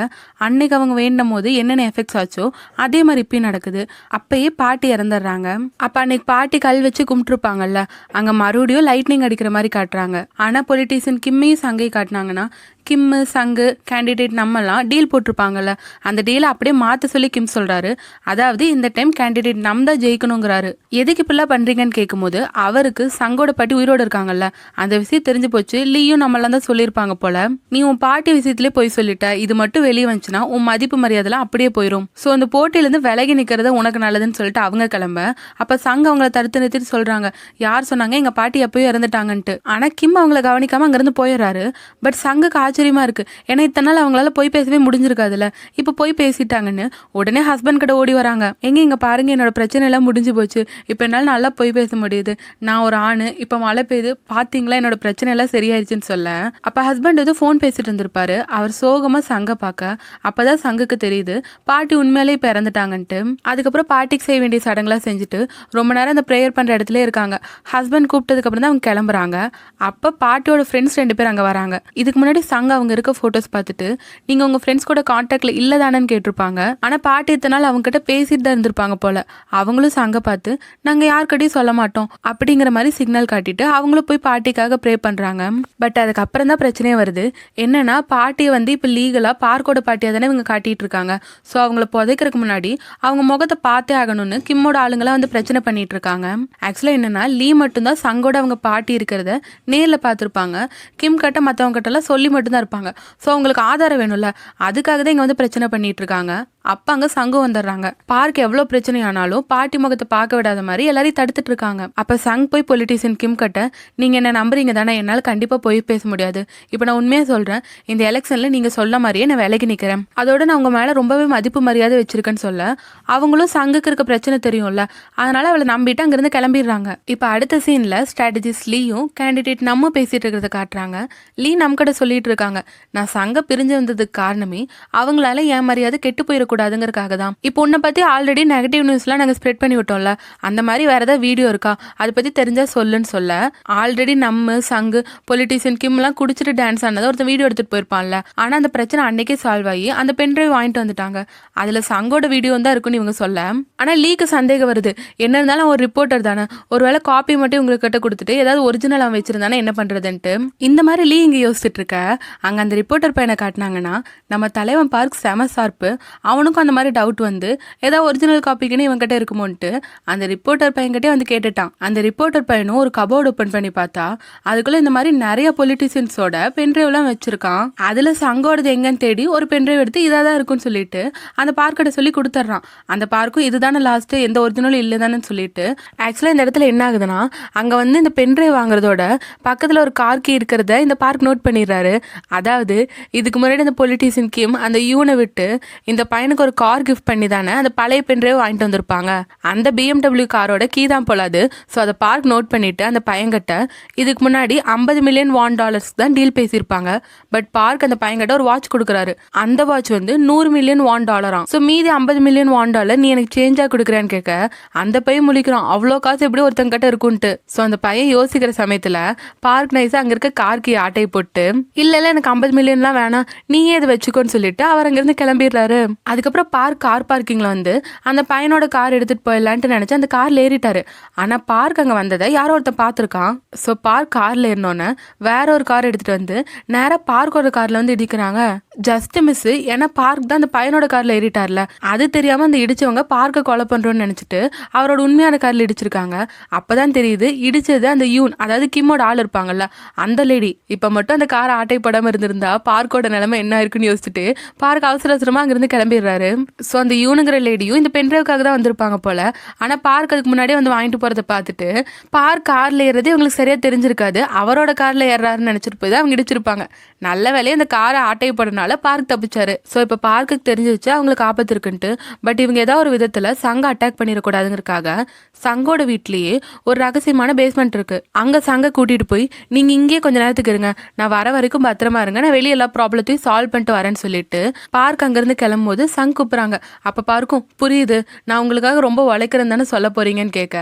அன்னைக்கு அவங்க வேண்டும் போது என்னென்ன எஃபெக்ட்ஸ் ஆச்சோ அதே மாதிரி இப்பயும் நடக்குது. அப்பயே பாட்டி இறந்துடுறாங்க. அப்ப அன்னைக்கு பாட்டி கல் வச்சு கும்பிட்டுருப்பாங்கல்ல, அங்க மறுபடியும் லைட்னிங் அடிக்கிற மாதிரி காட்டுறாங்க. ஆனா பொலிட்டீஷியன் கிம்மையும் சங்கை காட்டினாங்கன்னா கிம்மு சங்கு கேண்டிடேட் நம்மலாம் டீல் போட்டிருப்பாங்கல்ல, அந்த டீலை அப்படியே மாற்ற சொல்லி கிம் சொல்றாரு. அதாவது இந்த டைம் கேண்டிடேட் நம்ம தான் ஜெயிக்கணுங்கிறாரு. எதுக்கு இப்படிலாம் பண்றீங்கன்னு கேட்கும்போது அவருக்கு சங்கோட பாட்டி உயிரோடு இருக்காங்கல்ல, அந்த விஷயம் தெரிஞ்சு போச்சு. லீயும் நம்மளாம் தான் சொல்லியிருப்பாங்க போல. நீ உன் பாட்டி விஷயத்திலே போய் சொல்லிட்ட, இது மட்டும் வெளியே வந்துச்சுன்னா உன் மதிப்பு மரியாதைலாம் அப்படியே போயிடும். ஸோ அந்த போட்டியிலேருந்து விலகி நிற்கிறது உனக்கு நல்லதுன்னு சொல்லிட்டு அவங்க கிளம்ப. அப்ப சங்க அவங்கள தடுத்து நிறுத்திட்டு சொல்றாங்க, யார் சொன்னாங்க எங்க பாட்டி எப்பயும் இறந்துட்டாங்கன்ட்டு. ஆனா கிம் அவங்கள கவனிக்காம அங்கிருந்து போயிடுறாரு. பட் சங்குக்கு ஆச்சரியமா இருக்கு. ஏன்னா இத்தனை நாள் அவங்களால போய் பேசவே முடிஞ்சிருக்காதுல்ல, இப்ப போய் பேசிட்டாங்கன்னு உடனே ஹஸ்பண்ட் கிட்ட ஓடி வராங்க. இங்க பாருங்க, என்னோட பிரச்சனை எல்லாம் முடிஞ்சு போச்சு. இப்ப என்னால நல்லா போய் பேச முடியுது. நான் ஒரு ஆணு, இப்ப மழை பெய்யுது, பாத்தீங்களா என்னோட பிரச்சனை எல்லாம் சரியாயிருச்சுன்னு சொல்ல. அப்ப ஹஸ்பண்ட் ஏதோ போன் பேசிட்டு இருந்திருப்பாரு. அவர் சோகமா சங்க பார்க்க அப்பதான் சங்குக்கு தெரியுது பாட்டி உண்மையிலே இப்ப இறந்துட்டாங்கன்ட்டு. அதுக்கப்புறம் பாட்டிக்கு செய்ய வேண்டிய சடங்குலாம் செஞ்சுட்டு ரொம்ப நேரம் அந்த ப்ரேயர் பண்ற இடத்துல இருக்காங்க. ஹஸ்பண்ட் கூப்பிட்டதுக்கு அப்புறம் தான் அவங்க கிளம்புறாங்க. அப்ப பாட்டியோட ஃப்ரெண்ட்ஸ் 2 பேர் அங்க வராங்க. இதுக்கு முன்னாடி சங்க அவங்க இருக்க போட்டோஸ் பார்த்துட்டு நீங்க உங்க ஃப்ரெண்ட்ஸ் கூட கான்டாக்ட்ல இல்லதானன்னு கேட்டிருப்பாங்க. ஆனா பாட்டி இத்தனை நாள் அவங்க கிட்ட பேசிட்டு தான் இருந்திருப்பாங்க போல. அவங்களும் சங்க பார்த்து நாங்க யார்கிட்டயும் சொல்ல மாட்டோம் அப்படிங்கிற மாதிரி சிக்னல் காட்டிட்டு அவங்களும் போய் பாட்டிக்காக ப்ரே பண்றாங்க. பட் அதுக்கப்புறம் தான் பிரச்சனையே வருது. என்னன்னா பாட்டியை வந்து இப்ப லீகலா பார்க்கோட பாட்டியா தானே இவங்க காட்டிட்டு இருக்காங்க. ஸோ அவங்கள புதைக்கிறதுக்கு முன்னாடி அவங்க முகத்தை பார்த்தே ஆகணும்னு கிம்மோட ஆளுங்களாம் வந்து பிரச்சனை பண்ணிட்டு இருக்காங்க. ஆக்சுவலா என்னன்னா லீ மட்டும்தான் சங்கோட அவங்க பாட்டி இருக்கிறத நேர்ல பார்த்துருப்பாங்க. கிம் கிட்ட மற்றவங்க கிட்ட எல்லாம் சொல்லி மட்டும்தான் இருப்பாங்க. ஸோ அவங்களுக்கு ஆதாரம் வேணும்ல, அதுக்காக தான் இங்க வந்து பிரச்சனை பண்ணிட்டு இருக்காங்க. அப்ப அங்க சங்கு வந்துடுறாங்க. பார்க் எவ்வளவு பிரச்சனை ஆனாலும் பாட்டி முகத்தை பார்க்க விடாத மாதிரி எல்லாரையும் தடுத்துட்டு இருக்காங்க. அப்ப சங் போய் பொலிட்டீஷியன் கிம் கிட்ட நீங்க என்ன நம்புறீங்க தானே, என்னால கண்டிப்பா போய் பேச முடியாது. இப்ப நான் உண்மையா சொல்றேன், இந்த எலெக்ஷன்ல நீங்க சொல்ல மாதிரியே நான் விலகி நிக்கிறேன். அதோட நான் உங்க மேல ரொம்பவே மதிப்பு மரியாதை வச்சிருக்கேன்னு சொல்ல அவங்களும் சங்குக்கு இருக்க பிரச்சனை தெரியும்ல, அதனால அவளை நம்பிட்டு அங்கிருந்து கிளம்பிடுறாங்க. இப்ப அடுத்த சீன்ல ஸ்ட்ராட்டஜிஸ்ட் லீயும் கேண்டிடேட் நம்ம பேசிட்டு இருக்கிறத காட்டுறாங்க. லீ நம்ம கிட்ட சொல்லிட்டு இருக்காங்க, நான் சங்க பிரிஞ்சு வந்ததுக்கு காரணமே அவங்களால என் மரியாதை கெட்டு போயிடக்கூடாதுங்கிறதுக்காக தான். இப்போ உன்னை பத்தி ஆல்ரெடி நெகட்டிவ் நியூஸ்லாம் நாங்க ஸ்ப்ரெட் பண்ணி விட்டோம்ல, அந்த மாதிரி வேற ஏதாவது வீடியோ இருக்கா, அதை பத்தி தெரிஞ்சா சொல்லுன்னு சொல்ல ஆல்ரெடி நம்ம சங்கு பொலிட்டீஷியன் கிம் எல்லாம் குடிச்சிட்டு டான்ஸ் ஆனதை ஒருத்தர் வீடியோ எடுத்துட்டு போயிருப்பான்ல. ஆனா அந்த பிரச்சனை அன்னைக்கே சால்வ் ஆகி அந்த பென்ட்ரைவ் வாங்கிட்டு வந்துட்டாங்க. அதுல சங்கோட வீடியோ தான் இருக்குன்னு இவங்க சொல்ல. ஆனா லீக்கு சந்தேகம் வருது, என்ன இருந்தாலும் ஒரு ரிப்போர்ட்டர் தானே, ஒருவேளை காப்பி மட்டும் உங்களுக்கு கிட்ட கொடுத்துட்டு ஏதாவது ஒரிஜினல் அவன் வச்சிருந்தானே என்ன பண்றதுன்ட்டு இந்த மாதிரி லீ இங்க யோசிச்சுட்டு இருக்க. அங்க அந்த ரிப்போர்ட்டர் பையனை காட்டினாங்கன்னா நம்ம தலைவன் பார்க் செம ஷார்ப்பு, அவனுக்கும் அந்த மாதிரி டவுட் வந்து ஏதாவது ஒரிஜினல் காப்பிக்குன்னு இவன் கிட்ட இருக்குமோன்ட்டு அந்த ரிப்போர்ட்டர் பையன்கிட்டே வந்து கேட்டுட்டான். அந்த ரிப்போர்ட்டர் பையனும் ஒரு கபோர்டு ஓப்பன் பண்ணி பார்த்தா அதுக்குள்ள இந்த மாதிரி நிறைய பொலிட்டீஷியன்ஸோட பென்ட்ரைவ் எல்லாம் வச்சிருக்கான். அதுல சங்கோடது எங்கன்னு தேடி ஒரு பென்ட்ரைவ் எடுத்து இதாதான் இருக்குன்னு சொல்லிட்டு அந்த பார்க்கிட்ட சொல்லி கொடுத்துட்றான். அந்த பார்க்கும் இதுதானே லாஸ்ட், எந்த ஒரிஜினலும் இல்லதானு சொல்லிட்டு. ஆக்சுவலா இந்த இடத்துல என்ன ஆகுதுன்னா அங்க வந்து இந்த பென்ட்ரைவ் வாங்குறதோட பக்கத்துல ஒரு கார் கீ இருக்கிறத இந்த பார்க் நோட் பண்ணிடுறாரு. அதாவது இதுக்கு முன்னாடி இந்த பொலிட்டீஷியன் கிம் அந்த யூனை விட்டு இந்த பையனுக்கு ஒரு கார் கிஃப்ட் பண்ணி தானே அந்த பழைய பென்ட்ரைவ் வாங்கிட்டு வந்திருப்பாங்க. அந்த BMW காரோட கீ தான் போலாது. ஸோ அதை பார்க் நோட் பண்ணிட்டு அந்த பையன்கிட்ட இதுக்கு முன்னாடி $50 மில்லியன் தான் டீல் பேசியிருப்பாங்க. பட் பார்க் அந்த பையன்கிட்ட ஒரு வாட்ச் கொடுக்குறாரு. அந்த வாட்ச் வந்து $100 மில்லியன். ஸோ மீதி $50 மில்லியன் நீ எனக்கு சேஞ்சா கொடுக்குறேன்னு கேட்க அந்த பையன் முழிக்கிறான், அவ்வளோ காசு எப்படி ஒருத்தங்க கிட்ட இருக்குன்ட்டு. ஸோ அந்த பையன் யோசிக்கிற சமயத்துல பார்க் நைஸா அங்க இருக்க கார்க்கு ஆட்டை போட்டு இல்ல எனக்கு $50 மில்லியன்லாம் வேணாம், நீயே இதை வச்சுக்கோன்னு சொல்லிட்டு அவர் அங்கிருந்து கிளம்பிடுறாரு. அதுக்கப்புறம் பார்க் கார் பார்க்கிங்ல வந்து அந்த பையனோட கார் எடுத்துட்டு போயிடலான்ட்டு நினைச்சு அந்த கார்ல ஏறிட்டாரு. ஆனா பார்க் அங்க வந்ததை யாரோ ஒருத்தன் பார்த்துருக்கான். ஸோ பார்க் கார்ல ஏறினோன்னு வேற ஒரு கார் எடுத்துட்டு வந்து நேரா பார்க்கோட கார்ல வந்து இடிக்கிறாங்க. ஜஸ்ட் மிஸ், ஏன்னா பார்க் தான் அந்த பையனோட கார்ல ஏறிட்டார்ல, அது தெரியாம அந்த இடிச்சவங்க பார்க்க கொலை பண்றோம்னு நினைச்சிட்டு அவரோட உண்மையான கார்ல இடிச்சிருக்காங்க. அப்பதான் தெரியுது இடிச்சது அந்த யூன், அதாவது கிம்மோட ஆள் இருப்பாங்கல்ல அந்த லேடி. இப்ப மட்டும் அந்த கார் ஆட்டை போடாம இருந்திருந்தா பார்க்கோட நிலைமை என்ன இருக்குன்னு யோசிச்சுட்டு பார்க் அவசர அவசரமா அங்கிருந்து கிளம்பிடுறாரு. சொல்லிடுறாரு. ஸோ அந்த யூனுங்கிற லேடியும் இந்த பென்ட்ரைவுக்காக தான் வந்திருப்பாங்க போல. ஆனால் பார்க் அதுக்கு முன்னாடியே வந்து வாங்கிட்டு போகிறத பார்த்துட்டு பார்க் காரில் ஏறது இவங்களுக்கு சரியாக தெரிஞ்சிருக்காது. அவரோட காரில் ஏறாருன்னு நினச்சிட்டு போய் தான் அவங்க இடிச்சிருப்பாங்க. நல்ல வேலையை அந்த காரை ஆட்டையப்படுறதுனால பார்க் தப்பிச்சாரு. ஸோ இப்போ பார்க்குக்கு தெரிஞ்சிருச்சு அவங்களுக்கு ஆபத்து இருக்குன்ட்டு. பட் இவங்க ஏதாவது ஒரு விதத்தில் சங்க அட்டாக் பண்ணிடக்கூடாதுங்கிறதுக்காக சங்கோட வீட்லேயே ஒரு ரகசியமான பேஸ்மெண்ட் இருக்கு. அங்கே சங்க கூட்டிட்டு போய் நீங்க இங்கேயே கொஞ்ச நேரத்துக்கு இருங்க, நான் வர வரைக்கும் பத்திரமா இருங்க, நான் வெளியே எல்லா ப்ராப்ளத்தையும் சால்வ் பண்ணிட்டு வரேன்னு சொல்லிட்டு பார்க் அங்கிருந்து கிளம்பும் போது சங் கூப்பிடுறாங்க. அப்ப பார்க்கும் புரியுது, நான் உங்களுக்காக ரொம்ப உழைக்கிறேன்னு தானே சொல்ல போறீங்கன்னு கேட்க,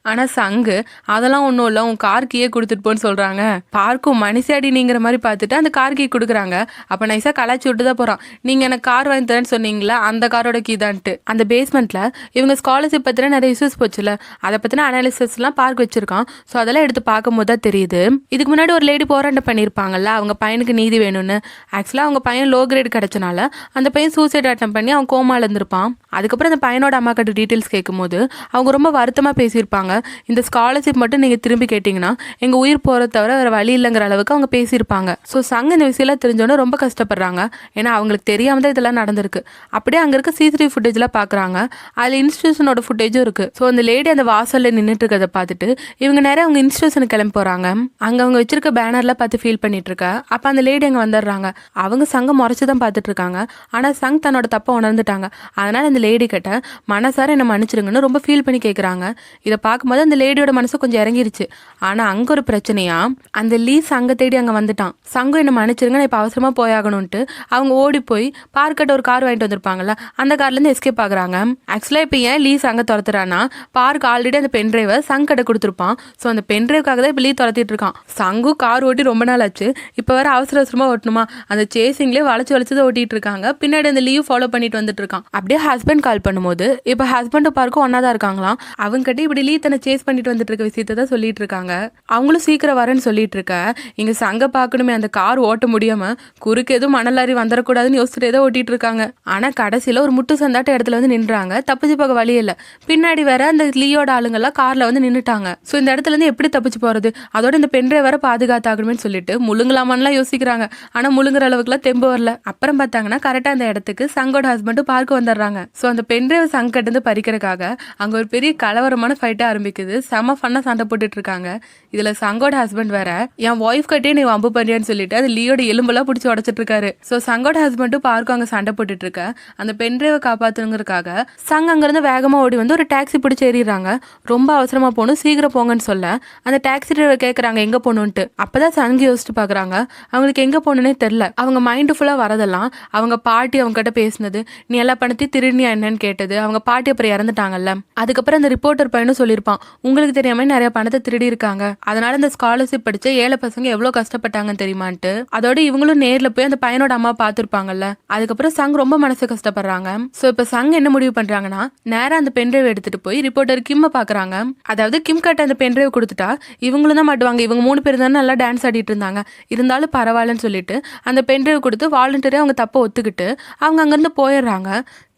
ஆனா சங்கு அதெல்லாம் ஒன்றும் இல்லை, உன் கார் கீயே கொடுத்துட்டு போன்னு சொல்றாங்க. பார்க்கும் மனுஷாடி நீங்கிற மாதிரி பார்த்துட்டு அந்த கார் கீ கொடுக்குறாங்க. அப்ப நைஸா கலாச்சி விட்டு தான் போறான். நீங்க எனக்கு கார் வாங்கி தரேன்னு சொன்னீங்களா, அந்த காரோட கீ தான்ட்டு. அந்த பேஸ்மெண்ட்ல இவங்க ஸ்காலர்ஷிப் பத்தின நிறைய இஷ்யூஸ் போச்சுல, அதை பத்தின அனாலிசிஸ் எல்லாம் பார்க் வச்சிருக்கான். ஸோ அதெல்லாம் எடுத்து பார்க்கும் போது தான் தெரியுது இதுக்கு முன்னாடி ஒரு லேடி போராட்டம் பண்ணியிருப்பாங்கல்ல, அவங்க பையனுக்கு நீதி வேணும்னு. ஆக்சுவலாக அவங்க பையன் லோ கிரேட் கிடைச்சனால அந்த பையன் சூசைட் அட்டம் பண்ணி அவன் கோமால இருந்திருப்பான். அதுக்கப்புறம் அந்த பையனோட அம்மா கிட்ட டீட்டெயில்ஸ் கேட்கும்போது அவங்க ரொம்ப வருத்தமாக பேசியிருப்பாங்க. இந்த ஸ்காலர்ஷிப் மட்டும் நீங்கள் திரும்பி கேட்டிங்கன்னா எங்கள் உயிர் போகிறத தவிர வேறு வழி இல்லைங்கிற அளவுக்கு அவங்க பேசியிருப்பாங்க. ஸோ சங்க இந்த விஷயம்லாம் தெரிஞ்சோன்னே ரொம்ப கஷ்டப்படுறாங்க. ஏன்னா அவங்களுக்கு தெரியாமல் தான் இதெல்லாம் நடந்திருக்கு. அப்படியே அங்கே இருக்க சிசிடிவி ஃபுட்டேஜ்லாம் பார்க்குறாங்க. அதில் இன்ஸ்டியூஷனோட ஃபுட்டேஜும் இருக்குது. ஸோ அந்த லேடி அந்த வாசலில் நின்றுட்டு இருக்கிறத பார்த்துட்டு இவங்க நேரம் அவங்க இன்ஸ்டியூஷனுக்கு கிளம்பி போகிறாங்க. அங்கே அவங்க வச்சிருக்க பேனர்ல பார்த்து ஃபீல் பண்ணிட்டு இருக்கா. அப்போ அந்த லேடி அங்கே வந்துடுறாங்க. அவங்க சங்க முறைச்சு தான் பார்த்துட்டு இருக்காங்க. ஆனால் சங் தன்னோட தப்பை உணர்ந்துட்டாங்க. அதனால இந்த லேடி கிட்ட மனசார என்ன மன்னிச்சிருங்கன்னு ரொம்ப ஃபீல் பண்ணி கேட்குறாங்க. இதை பார்க்கும்போது அந்த லேடியோட மனசு கொஞ்சம் இறங்கிருச்சு. ஆனால் அங்கே ஒரு பிரச்சனையா, அந்த லீ சங்க தேடி அங்கே வந்துட்டான். சங்கம் என்ன மன்னிச்சிருங்க, நான் இப்போ அவசரமாக போயாகணும்ட்டு அவங்க ஓடி போய் பார்க்கிட்ட ஒரு கார் வாங்கிட்டு வந்திருப்பாங்கல்ல, அந்த கார்லேருந்து எஸ்கேப் ஆகுறாங்க. ஆக்சுவலாக இப்போ ஏன் லீ சங்க துரத்துறான்னா, பார்க் ஆல்ரெடி அந்த பென் டிரைவை சங் கிட்ட கொடுத்துருப்பான். ஸோ அந்த பென் டிரைவுக்காக தான் இப்போ லீ துரத்திட்டு இருக்கான். சங்கு கார் ஓட்டி ரொம்ப நாள் ஆச்சு. இப்போ வேற அவசர அவசரமாக ஓட்டணுமா, அந்த சேசிங்லேயே வளைச்சு தான் ஓட்டிட்டு இருக்காங்க. பின்னாடி அந்த லீவ் ஃபாலோ பண்ணிட்டு வந்துட்டு இருக்கான். அப்படியே ஹஸ்பண்ட் கால் பண்ணும்போது இப்போ ஹஸ்பண்டும் பார்க்கும் ஒன்னா தான் இருக்காங்களாம். அவங்க கிட்ட இப்படி லீ தன்னை சேஸ் பண்ணிட்டு வந்துட்டு இருக்க விஷயத்த தான் சொல்லிட்டு இருக்காங்க. அவங்களும் சீக்கிரம் வரேன்னு சொல்லிட்டு இருக்க, இங்க சங்க பார்க்கணுமே, அந்த கார் ஓட்ட முடியாம குறுக்கு எதுவும் மணலாரி வந்துடக்கூடாதுன்னு யோசிச்சுட்டு ஏதோ ஓட்டிட்டு இருக்காங்க. ஆனா கடைசியில ஒரு முட்டு சந்தாட்ட இடத்துல வந்து நின்றாங்க. தப்பிச்சு போக வழி இல்லை. பின்னாடி வேற அந்த லீயோட ஆளுங்கெல்லாம் கார்ல வந்து நின்றுட்டாங்க. ஸோ இந்த இடத்துல இருந்து எப்படி தப்பிச்சு போறது, அதோட இந்த பென்ட்ரைவ் வேற பாதுகாத்தாகணும்னு சொல்லிட்டு முழுங்கலாமான்லாம் யோசிக்கிறாங்க. ஆனா முழுங்குற அளவுக்குலாம் தெம்பு வரல. அப்புறம் பார்த்தாங்கன்னா கரெக்டா அந்த இடத்துக்கு சங்கோட ஹஸ்பண்டும் பார்க்க வந்துடுறாங்க. ஸோ அந்த பென்ட்ரைவ் சங்க கிட்ட இருந்து பறிக்கிறதுக்காக அங்க ஒரு பெரிய கலவரமான ஃபைட்டா ஆரம்பிக்குது. செம ஃபன்னா சண்டை போட்டுட்டு இருக்காங்க. இதுல சங்கோட ஹஸ்பண்ட் வேற என் ஒய்ஃப் கிட்டே நீ வம்பு பண்ணியான்னு சொல்லிட்டு அது லீயோட எலும்பெல்லாம் பிடிச்சி உடச்சிட்டு இருக்காரு. ஸோ சங்கோட ஹஸ்பண்டும் பார்க்கும் அங்க சண்டை போட்டுட்டு இருக்க, அந்த பென்ட்ரைவை காப்பாத்துங்கிறதுக்காக சங்க அங்கிருந்து வேகமா ஓடி வந்து ஒரு டாக்ஸி பிடிச்சி ஏறிடுறாங்க. ரொம்ப அவசரமா போகணும், சீக்கிரம் போங்கன்னு சொல்ல அந்த டாக்ஸி டிரைவர் கேட்குறாங்க எங்கே போகணுன்ட்டு. அப்போதான் சங்கு யோசிச்சு பார்க்குறாங்க. அவங்களுக்கு எங்கே போகணுன்னே தெரில. அவங்க மைண்டு ஃபுல்லாக வரதெல்லாம் அவங்க பாட்டி அவங்க கிட்ட பேசினது, நீ எல்லா பணத்தையும் திருடினியா என்னன்னு கேட்டது. அவங்க பாட்டி அப்புறம் இறந்துட்டாங்கல்ல. அதுக்கப்புறம் அந்த ரிப்போர்ட்டர் பையனும் சொல்லியிருப்பான், உங்களுக்கு தெரியாம நிறைய பணத்தை திருடி இருக்காங்க, அதனால இந்த ஸ்காலர்ஷிப் படிச்ச ஏழை பசங்க எவ்வளோ கஷ்டப்பட்டாங்கன்னு தெரியுமான்ட்டு. அதோட இவங்களும் நேரில் போய் அந்த பையனோட அம்மா பார்த்துருப்பாங்கல்ல. அதுக்கப்புறம் சங் ரொம்ப மனசு கஷ்டப்படுறாங்க. ஸோ இப்போ சங் என்ன முடிவு பண்ணுறாங்கன்னா, நேராக அந்த பென்ட்ரைவ் எடுத்துட்டு போய் ரிப்போர்ட்டர் கிம்மை பார்க்குறாங்க. அதாவது கிம் கிட்ட அந்த பென்ட்ரைவ் கொடுத்துட்டா இவங்களும் தான் மாட்டுவாங்க. இவங்க 3 பேர் தானே நல்லா டான்ஸ் ஆடிட்டு இருந்தாங்க, இருந்தாலும் பரவாயில்லன்னு சொல்லிட்டு அந்த பென்ட்ரைவ் கொடுத்து வாலண்டியரா அவங்க தப்பை ஒத்துக்கிட்டு அவங்க அங்கிருந்து போயிடுறாங்க.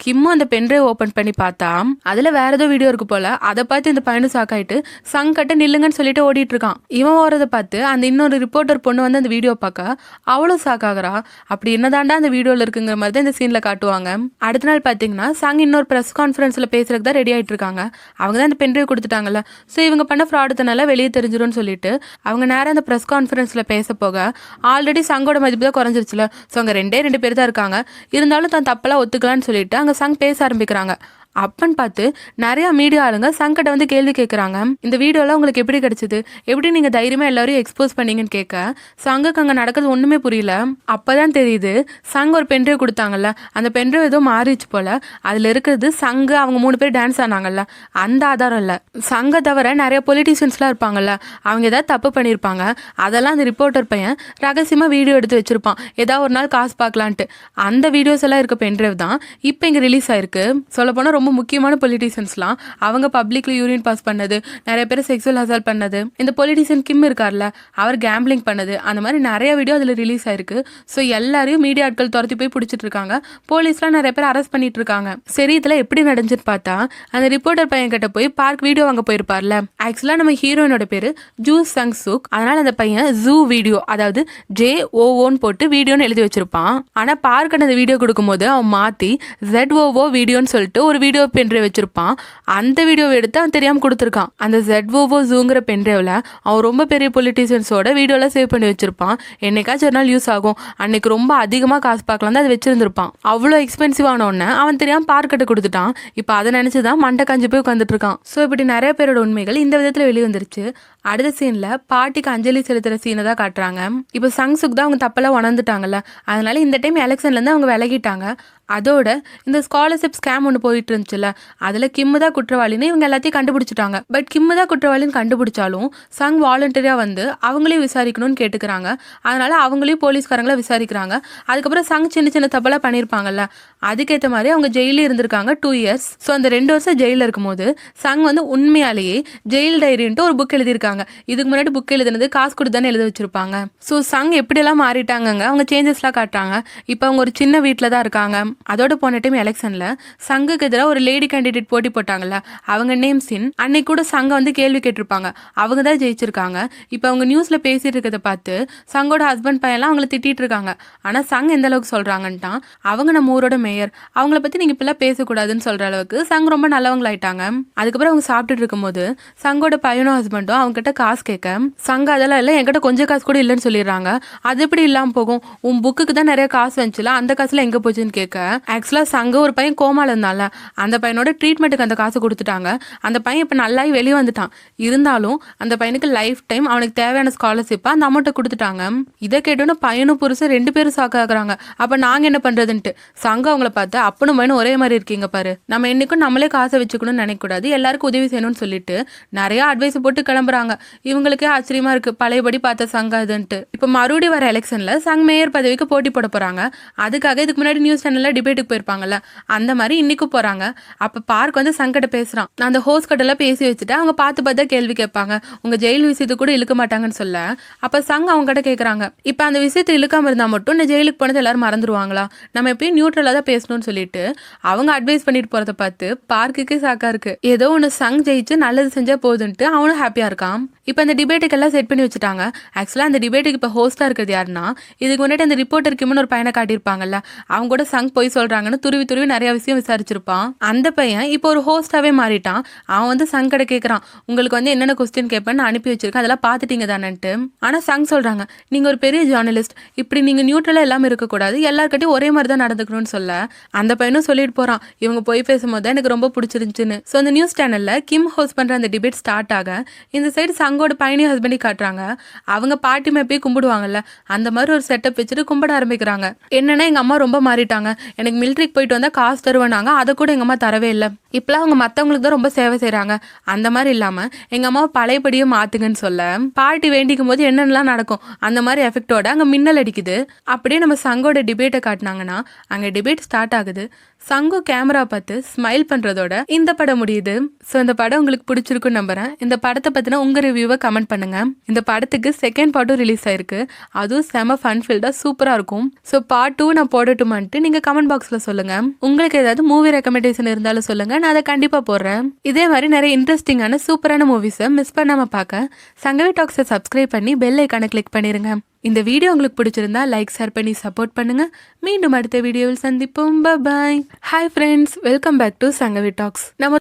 கிம்மும் அந்த பென்ட்ரைவ் ஓப்பன் பண்ணி பார்த்தா அதுல வேற ஏதோ வீடியோ இருக்கு போல. அதை பார்த்து இந்த பையனும் சாக்காயிட்டு சங் கட்ட நில்லுங்கன்னு சொல்லிட்டு ஓடிட்டு இருக்கான். இவன் ஓரதை பார்த்து அந்த இன்னொரு ரிப்போர்ட்டர் பொண்ணு வந்து அந்த வீடியோ பார்க்க அவளும் சாக்காகிறா. அப்படி என்னதாண்டா அந்த வீடியோல இருக்குங்கிற மாதிரி தான் இந்த சீன்ல காட்டுவாங்க. அடுத்த நாள் பாத்தீங்கன்னா சங் இன்னொரு பிரஸ் கான்ஃபரன்ஸ்ல பேசுறதுக்கு தான் ரெடி ஆயிட்டு இருக்காங்க. அவங்க தான் அந்த பென்ட்ரைவ் கொடுத்துட்டாங்கல்ல. ஸோ இவங்க பண்ண ஃப்ராடுத்தனால வெளியே தெரிஞ்சிரும்னு சொல்லிட்டு அவங்க நேரம் அந்த ப்ரெஸ் கான்ஃபரன்ஸில் பேச போக ஆல்ரெடி சங்கோட மதிப்பு தான் குறைஞ்சிருச்சுல. ஸோ அங்கே 2 பேர் தான் இருக்காங்க. இருந்தாலும் தான் தப்பெல்லாம் ஒத்துக்கலான்னு சொல்லிட்டு அங்கே சங் பேச ஆரம்பிக்கிறாங்க. அப்பன்னு பார்த்து நிறைய மீடியா ஆளுங்க சங்கிட்ட வந்து கேள்வி கேட்குறாங்க. இந்த வீடியோலாம் உங்களுக்கு எப்படி கிடைச்சது, எப்படி நீங்க தைரியமா எல்லாரையும் எக்ஸ்போஸ் பண்ணீங்கன்னு கேட்க சங்குக்கு அங்கே நடக்கிறது ஒண்ணுமே புரியல. அப்பதான் தெரியுது சங் ஒரு பென்ட்ரைவ் கொடுத்தாங்கல்ல, அந்த பென்ட்ரைவ் ஏதோ மாறிச்சு போல. அதுல இருக்கிறது சங்கு அவங்க 3 பேர் டான்ஸ் ஆனாங்கல்ல, அந்த ஆதாரம் இல்லை. சங்க தவிர நிறைய பொலிட்டீஷியன்ஸ்லாம் இருப்பாங்கல்ல, அவங்க ஏதாவது தப்பு பண்ணியிருப்பாங்க. அதெல்லாம் அந்த ரிப்போர்ட்டர் பையன் ரகசியமா வீடியோ எடுத்து வச்சிருப்பான், ஏதாவது ஒரு நாள் காசு பார்க்கலான்ட்டு. அந்த வீடியோஸ் எல்லாம் இருக்க பென்ட்ரைவ் தான் இப்போ இங்கே ரிலீஸ் ஆயிருக்கு. சொல்ல போனால் ரொம்ப முக்கியமான பொலிட்டீஷியன்ஸ்லாம் அவங்க பப்ளிக்ல யூரின் பாஸ் பண்ணது, நிறைய பேர் செக்ஸுவல் அசால்ட் பண்ணது, இந்த பொலிட்டீஷியன் கிம் இருக்கார்ல அவர் கேம்பிளிங் பண்ணது, அந்த மாதிரி நிறைய வீடியோ அதில் ரிலீஸ் ஆயிருக்கு. ஸோ எல்லாரையும் மீடியா ஆட்கள் துரத்தி போய் பிடிச்சிட்டு இருக்காங்க. போலீஸ்லாம் நிறைய பேர் அரெஸ்ட் பண்ணிட்டு இருக்காங்க. சரி இதில் எப்படி நடந்துச்சுன்னு பார்த்தா, அந்த ரிப்போர்ட்டர் பையன் கிட்ட போய் பார்க் வீடியோ வாங்க போயிருப்பார்ல, ஆக்சுவலாக நம்ம ஹீரோயினோட பேரு ஜூ சங் சூக். அதனால அந்த பையன் ஜூ வீடியோ, அதாவது JOOன்னு போட்டு வீடியோன்னு எழுதி வச்சிருப்பான். ஆனா பார்க் அந்த வீடியோ கொடுக்கும்போது அவன் மாத்தி ZOO வீடியோன்னு சொல்லிட்டு ஒரு வீடியோ பென்ட்ரைவ் வச்சிருப்பான். அந்த வீடியோவை எடுத்து அவன் தெரியாம கொடுத்துருக்கான். அந்த ZOO ஜூங்கிற பென்ட்ரைவ்ல அவன் ரொம்ப பெரிய பொலிட்டீஷியன்ஸோட வீடியோல சேவ் பண்ணி வச்சிருப்பான். என்னைக்காச்சும் ஒரு நாள் யூஸ் ஆகும், அன்னைக்கு ரொம்ப அதிகமா காசு பார்க்கலாம் தான் அதை வச்சிருந்திருப்பான். அவ்வளோ எக்ஸ்பென்சிவ் ஆன உடனே அவன் தெரியாம பார்க்கிட்ட கொடுத்துட்டான். இப்போ அதை நினைச்சுதான் மண்டை காஞ்சி போய் உட்காந்துட்டு இருக்கான். ஸோ இப்படி நிறைய பேரோட உண்மைகள் இந்த விதத்துல வெளியே வந்துருச்சு. அடுத்த சீன்ல பாட்டிக்கு அஞ்சலி செலுத்துற சீனை தான் காட்டுறாங்க. இப்போ சங்சுக் தான் அவங்க தப்பெல்லாம் உணர்ந்துட்டாங்கல்ல, அதனால இந்த டைம் எலெக்ஷன்ல இருந்து அவங்க விலகிட்டாங்க. அதோட இந்த ஸ்காலர்ஷிப் ஸ்கேம் ஒன்று போயிட்டு இருந்துச்சுல்ல, அதில் கிம்மு தான் குற்றவாளின்னு இவங்க எல்லாத்தையும் கண்டுபிடிச்சிட்டாங்க. பட் கிம்மு தான் குற்றவாளின்னு கண்டுபிடிச்சாலும் சங் வாலண்டரியாக வந்து அவங்களையும் விசாரிக்கணும்னு கேட்டுக்கிறாங்க. அதனால அவங்களையும் போலீஸ்காரங்களை விசாரிக்கிறாங்க. அதுக்கப்புறம் சங் சின்ன சின்ன தப்பெல்லாம் பண்ணியிருப்பாங்கல்ல, அதுக்கேற்ற மாதிரி அவங்க ஜெயிலே இருந்திருக்காங்க 2 இயர்ஸ். ஸோ அந்த 2 வருஷம் ஜெயிலில் இருக்கும்போது சங் வந்து உண்மையாலேயே ஜெயில் டைரின்ட்டு ஒரு புக் எழுதியிருக்காங்க. இதுக்கு முன்னாடி புக் எழுதுனது காசு கொடுத்து தானே எழுத வச்சிருப்பாங்க. ஸோ சங் எப்படியெல்லாம் மாறிட்டாங்க, அவங்க சேஞ்சஸ்லாம் காட்டுறாங்க. இப்போ அவங்க ஒரு சின்ன வீட்டில் தான் இருக்காங்க. அதோட போன டைம் எலெக்ஷன்ல சங்குக்கு எதிராக ஒரு லேடி கேண்டிடேட் போட்டி போட்டாங்கல்ல, அவங்க நேம் சின். அன்னைக்கு கூட சங்க வந்து கேள்வி கேட்டிருப்பாங்க, அவங்க தான் ஜெயிச்சிருக்காங்க. இப்போ அவங்க நியூஸ்ல பேசிட்டு இருக்கிறத பார்த்து சங்கோட ஹஸ்பண்ட் பையன்லாம் அவங்கள திட்டிட்டு இருக்காங்க. ஆனா சங் எந்த அளவுக்கு சொல்றாங்கன்ட்டான், அவங்க நம்ம ஊரோட மேயர், அவங்கள பத்தி நீங்க இப்பெல்லாம் பேசக்கூடாதுன்னு சொல்ற அளவுக்கு சங் ரொம்ப நல்லவங்களாயிட்டாங்க. அதுக்கப்புறம் அவங்க சாப்பிட்டுட்டு இருக்கும்போது சங்கோட பையனும் ஹஸ்பண்டும் அவங்க கிட்ட காசு கேட்க, சங்க அதெல்லாம் இல்லை, என்கிட்ட கொஞ்சம் காசு கூட இல்லைன்னு சொல்லிடுறாங்க. அது எப்படி இல்லாம போகும், உன் புக்குக்கு தான் நிறைய காசு வந்துச்சுல, அந்த காசுல எங்க போச்சுன்னு கேட்க, ஆக்சுவலா சங்க ஒரு பையன் கோமால இருந்தால அந்த பையனோட ட்ரீட்மெண்ட்டுக்கு அந்த காசு கொடுத்துட்டாங்க. அந்த பையன் இப்ப நல்லாயி வெளியே வந்துட்டான். இருந்தாலும் அந்த பையனுக்கு லைஃப் டைம் அவனுக்கு தேவையான ஸ்காலர்ஷிப்பா அந்த அமௌண்ட்டை கொடுத்துட்டாங்க. இதை கேட்டோன்னு பையனும் புருஷன் 2 பேரும் சாக்காக்குறாங்க. அப்ப நாங்க என்ன பண்றதுன்ட்டு சங்க அவங்கள பார்த்து, அப்பனும் பையனும் ஒரே மாதிரி இருக்கீங்க பாரு, நம்ம என்னைக்கும் நம்மளே காசை வச்சுக்கணும்னு நினைக்க கூடாது, எல்லாருக்கும் உதவி செய்யணும்னு சொல்லிட்டு நிறைய அட்வைஸ் போட்டு கிளம்புறாங்க. இவங்களுக்கே ஆச்சரியமா இருக்கு, பழையபடி பார்த்த சங்க அதுன்ட்டு. இப்ப மறுபடியும் வர எலெக்ஷன்ல சங் மேயர் பதவிக்கு போட்டி போட போறாங்க. அதுக்காக இதுக்கு முன்னாடி நியூஸ் சேனல்ல டிபேட்டுக்கு போயிருப்பாங்கல்ல, அந்த மாதிரி இன்னைக்கு போறாங்க. அப்ப பார்க் வந்து சங்கிட்ட பேசுறான், நான் அந்த ஹோஸ்ட் கிட்ட பேசி வச்சுட்டு அவங்க பார்த்து கேள்வி கேட்பாங்க, உங்க ஜெயில் விஷயத்து கூட இழுக்க மாட்டாங்கன்னு சொல்ல, அப்ப சங் அவங்க கிட்ட கேட்கறாங்க, இப்ப அந்த விஷயத்தை இழுக்காம இருந்தா மட்டும் நான் ஜெயிலுக்கு போனது எல்லாரும் மறந்துடுவாங்களா, நம்ம எப்பயும் நியூட்ரலா தான் பேசணும்னு சொல்லிட்டு அவங்க அட்வைஸ் பண்ணிட்டு போறத பார்த்து பார்க்குக்கே சாக்கா இருக்கு. ஏதோ ஒன்று சங் ஜெயிச்சு நல்லது செஞ்சா போதுன்ட்டு அவனும் ஹாப்பியா இருக்கான். இப்போ அந்த டிபேட்டுக்கு எல்லாம் செட் பண்ணி வச்சுட்டாங்க. ஆக்சுவலா அந்த டிபேட்டுக்கு இப்போ ஹோஸ்டா இருக்கிறது யாருன்னா, இதுக்கு முன்னாடி அந்த ரிப்போர்ட்டர் கிம்னு ஒரு பையனை காட்டியிருப்பாங்கல்ல, அவங்க கூட சங் போய் சொல்றாங்கன்னு துருவி நிறைய விஷயம் விசாரிச்சிருப்பான். அந்த பையன் இப்போ ஒரு ஹோஸ்டாவே மாறிட்டான். அவன் வந்து சங் கிட்ட கேட்கறான், உங்களுக்கு வந்து என்னென்ன கொஸ்டின் கேட்பேன்னு அனுப்பி வச்சிருக்கேன், அதெல்லாம் பார்த்துட்டீங்க தானேன்ட்டு. ஆனா சங் சொல்றாங்க, நீங்க ஒரு பெரிய ஜேர்னலிஸ்ட், இப்படி நீங்க நியூட்ரலா எல்லாமே இருக்கக்கூடாது, எல்லார்கிட்டையும் ஒரே மாதிரி தான் நடந்துக்கணும்னு சொல்ல, அந்த பையனும் சொல்லிட்டு போறான், இவங்க போய் பேசும்போது தான் எனக்கு ரொம்ப பிடிச்சிருந்துச்சுன்னு. ஸோ அந்த நியூஸ் சேனல்ல கிம் ஹோஸ்ட் பண்ற அந்த டிபேட் ஸ்டார்ட் ஆக, இந்த சைடு சங்கோட பையனையும் ஹஸ்பண்டி காட்டுறாங்க. அவங்க பாட்டி மேப்பே கும்பிடுவாங்கல்ல, அந்த மாதிரி ஒரு செட்டப் வச்சுட்டு கும்பிட ஆரம்பிக்கிறாங்க. என்னன்னா எங்க அம்மா ரொம்ப மாறிட்டாங்க, எனக்கு மிலிட்ரிக்கு போயிட்டு வந்தா காசு தருவேனாங்க, அதை கூட எங்க அம்மா தரவே இல்லை, இப்பெல்லாம் அவங்க மற்றவங்களுக்கு தான் ரொம்ப சேவை செய்யறாங்க, அந்த மாதிரி இல்லாம எங்க அம்மாவை பழையபடியே மாத்துங்கன்னு சொல்ல, பாட்டி வேண்டிக்கும் போது என்னென்னலாம் நடக்கும் அந்த மாதிரி எஃபெக்டோட அங்க மின்னல் அடிக்குது. அப்படியே நம்ம சங்கோட டிபேட்டை காட்டினாங்கன்னா அங்க டிபேட் ஸ்டார்ட் ஆகுது. சங்கு கேமரா பார்த்து ஸ்மைல் பண்றதோட இந்த படம் முடியுது. ஸோ இந்த படம் உங்களுக்கு பிடிச்சிருக்குன்னு நம்புறேன். இந்த படத்தை பத்தின உங்க ரிவ்யூவை கமெண்ட் பண்ணுங்க. இந்த படத்துக்கு செகண்ட் பார்ட்டும் ரிலீஸ் ஆயிருக்கு, அதுவும் செம ஃபன்ஃபில்டா சூப்பரா இருக்கும். ஸோ பார்ட் 2 நான் போடட்டுமான்ட்டு நீங்க கமெண்ட் பாக்ஸ்ல சொல்லுங்க. உங்களுக்கு ஏதாவது மூவி ரெக்கமெண்டேஷன் இருந்தாலும் சொல்லுங்க, நான் அதை கண்டிப்பா போடுறேன். இதே மாதிரி நிறைய இன்ட்ரெஸ்டிங்கான சூப்பரான மூவிஸை மிஸ் பண்ணாம பார்க்க சங்கவி டாக்ஸை சப்ஸ்கிரைப் பண்ணி பெல் ஐக்கானை கிளிக் பண்ணிருங்க. இந்த வீடியோ உங்களுக்கு பிடிச்சிருந்தா லைக் ஷேர் பண்ணி சப்போர்ட் பண்ணுங்க. மீண்டும் அடுத்த வீடியோவில் சந்திப்போம். Bye. Hi friends, welcome back to Sangavi talks. நம்ம